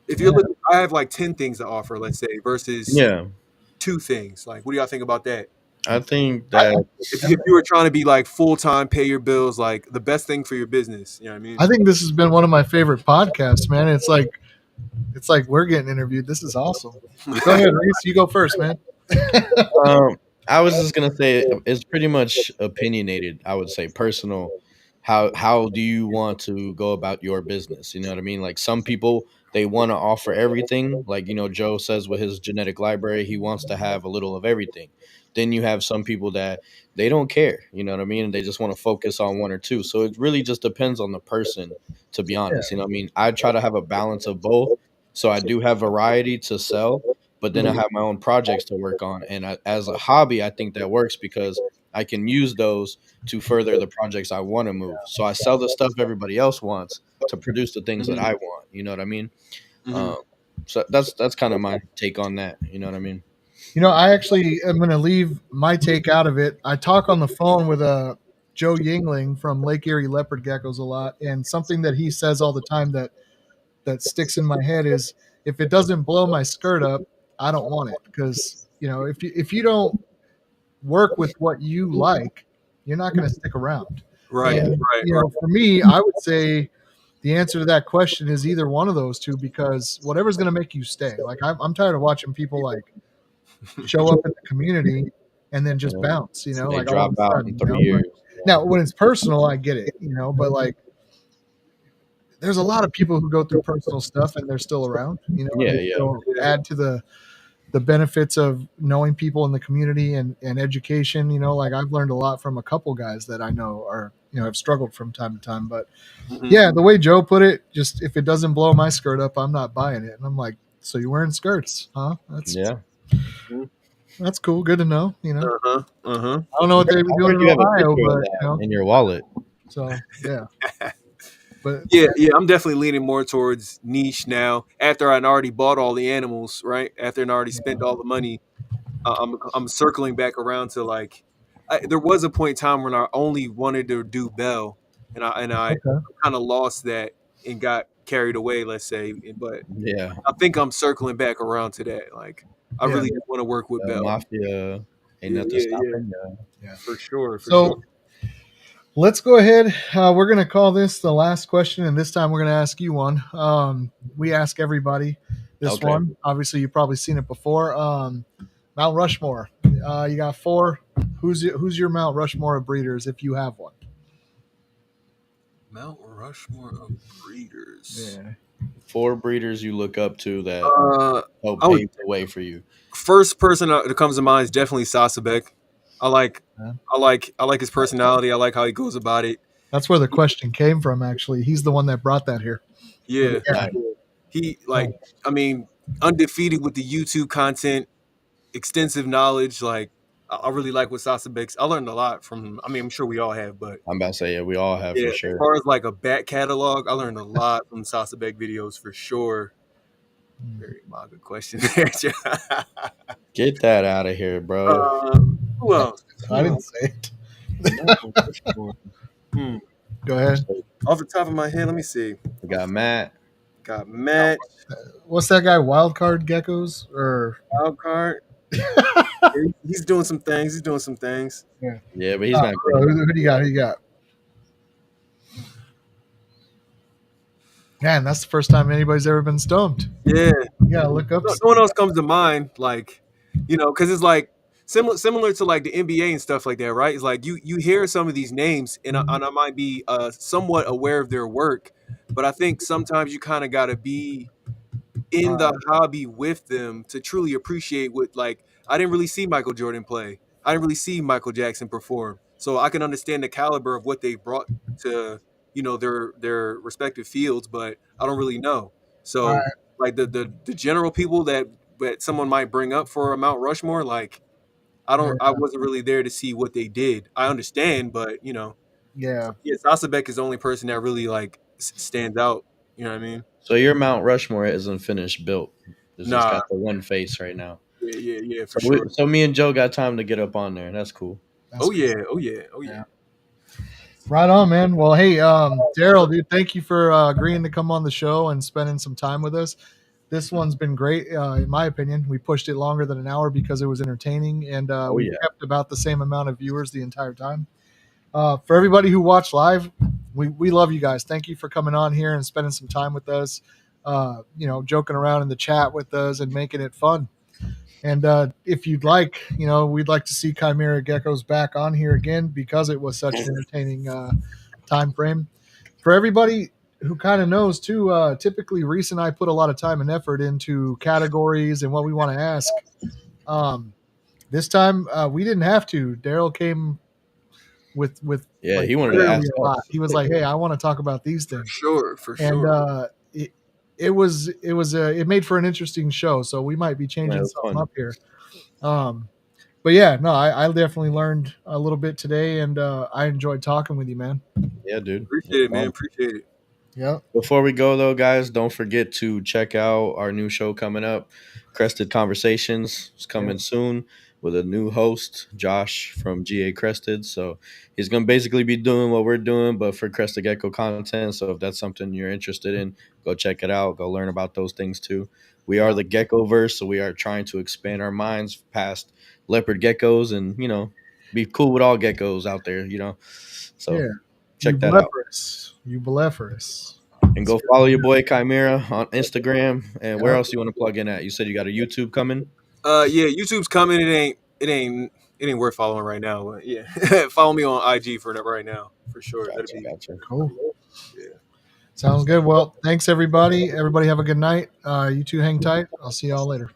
if you're Yeah. looking, I have like 10 things to offer, let's say, versus Yeah, two things. Like, what do y'all think about that? I think I, that If you were trying to be like full time, pay your bills, like the best thing for your business, you know what I mean? I think this has been one of my favorite podcasts, man. It's like we're getting interviewed. This is awesome. Go ahead, Reese. You go first, man. Um, I was just gonna say it's pretty much opinionated. I would say personal. How do you want to go about your business? You know what I mean? Like some people they want to offer everything. Like Joe says with his genetic library, he wants to have a little of everything. Then you have some people that they don't care. You know what I mean? And they just want to focus on one or two. So it really just depends on the person. To be honest, you know what I mean? I try to have a balance of both. So I do have variety to sell, but then I have my own projects to work on. And as a hobby, I think that works because I can use those to further the projects I want to move. So I sell the stuff everybody else wants to produce the things that Mhm, I want. You know what I mean? mhm. Um, so that's kind of my take on that. You know what I mean? I actually am going to leave my take out of it. I talk on the phone with Joe Yingling from Lake Erie Leopard Geckos a lot, and something that he says all the time that sticks in my head is if it doesn't blow my skirt up, I don't want it because if you don't work with what you like, you're not going to stick around. Right, Yeah, And right. for me, I would say the answer to that question is either one of those two because whatever's going to make you stay. Like I'm tired of watching people like show up in the community and then just yeah. bounce, They like all of drop a out in sudden, 3 years. now when it's personal, I get it, but like there's a lot of people who go through personal stuff and they're still around, and Yeah, they yeah, still Yeah. add to the benefits of knowing people in the community and education. Like I've learned a lot from a couple guys that I know are, have struggled from time to time. But Mhm. yeah, the way Joe put it, just if it doesn't blow my skirt up, I'm not buying it. And I'm like, so you're wearing skirts, huh? yeah. Mhm. That's cool. Good to know. Uh-huh. Uh-huh. I don't know what they'd be I doing heard in you have a Ohio, picture of but that in your wallet. so yeah. But Yeah, yeah, I'm definitely leaning more towards niche now. After I'd already bought all the animals, right? After I'd already spent all the money, I'm circling back around to like, there was a point in time when I only wanted to do Bell, and I okay. kind of lost that and got carried away, let's say. But Yeah, I think I'm circling back around to that. Like, I Yeah. really just want to work with Bell. mafia ain't Yeah, nothing yeah, yeah, stopping you. Yeah. for sure, for sure. So let's go ahead. We're going to call this the last question, and this time we're going to ask you one. We ask everybody this Okay. one. Obviously, you've probably seen it before. Mount Rushmore. You got four. Who's your Mount Rushmore of breeders if you have one? Mount Rushmore of breeders. Yeah. 4 breeders you look up to that Uh, help I would pave the way for you. first person that comes to mind is definitely Sasabek. I like, Yeah. I like his personality. I like how he goes about it. That's where the question came from. Actually, he's the one that brought that here. With Yeah, the cat. Nice. he So, like, I mean, undefeated with the YouTube content, extensive knowledge. Like, I really like what Sasabek. I learned a lot from him. I mean, I'm sure we all have, but I'm about to say, yeah, we all have yeah, for as sure. far as like a back catalog, I learned a lot from Sasabek videos for sure. Very good question there. Get that out of here, bro. Who else? I Who didn't else? say it. Mount Rushmore. Hmm. Go ahead. Off the top of my head, let me see. We got Matt. Got Matt, What's that guy? Wildcard Geckos or Wildcard. He's doing some things. He's doing some things. yeah. Yeah, but he's not Bro, big. who do you got? Who you got? Man, that's the first time anybody's ever been stumped. Yeah. You gotta look up. No one else comes to mind, like, because it's like similar to like the NBA and stuff like that, right? It's like you hear some of these names, and I might be somewhat aware of their work, but I think sometimes you kind of got to be in the hobby with them to truly appreciate what, like, I didn't really see Michael Jordan play. I didn't really see Michael Jackson perform. So I can understand the caliber of what they brought to, their respective fields, but I don't really know. All So right. like the general people that someone might bring up for a Mount Rushmore, like, I wasn't really there to see what they did. I understand, but Yeah. yeah, Sasabek is the only person that really like stands out. You know what I mean? So your Mount Rushmore isn't finished built. It's just Nah, got the one face right now. Yeah, for sure. So me and Joe got time to get up on there. That's cool. That's cool. Oh yeah. Yeah. Right on, man. Well, hey, Darryl, dude, thank you for agreeing to come on the show and spending some time with us. This one's been great, in my opinion. We pushed it longer than an hour because it was entertaining, and we kept about the same amount of viewers the entire time. For everybody who watched live, we love you guys. Thank you for coming on here and spending some time with us, joking around in the chat with us and making it fun. And if you'd like, we'd like to see Chimaera Geckos back on here again because it was such an entertaining time frame. For everybody who kind of knows too, typically Reese and I put a lot of time and effort into categories and what we want to ask. This time we didn't have to. Darryl came with he wanted to ask a lot. He was like, "Hey, I want to talk about these things." For sure. It made for an interesting show, so we might be changing something up here. But yeah, no, I definitely learned a little bit today, and I enjoyed talking with you, man. Yeah, dude. Appreciate it, man. Appreciate it. Yeah. Before we go though, guys, don't forget to check out our new show coming up, Crested Conversations. It's coming soon with a new host, Josh from GA Crested. So he's gonna basically be doing what we're doing, but for Crested Gecko content. So if that's something you're interested in, go check it out. Go learn about those things too. We are the Geckoverse, so we are trying to expand our minds past leopard geckos and be cool with all geckos out there. So check that out. You belephorous. And go follow your boy Chimaera on Instagram. And where else you want to plug in at? You said you got a YouTube coming? Yeah, YouTube's coming. It ain't worth following right now. But yeah. Follow me on IG for that right now. For sure. Gotcha. Cool. Yeah. Sounds good. Well, thanks everybody. Everybody have a good night. You two hang tight. I'll see y'all later.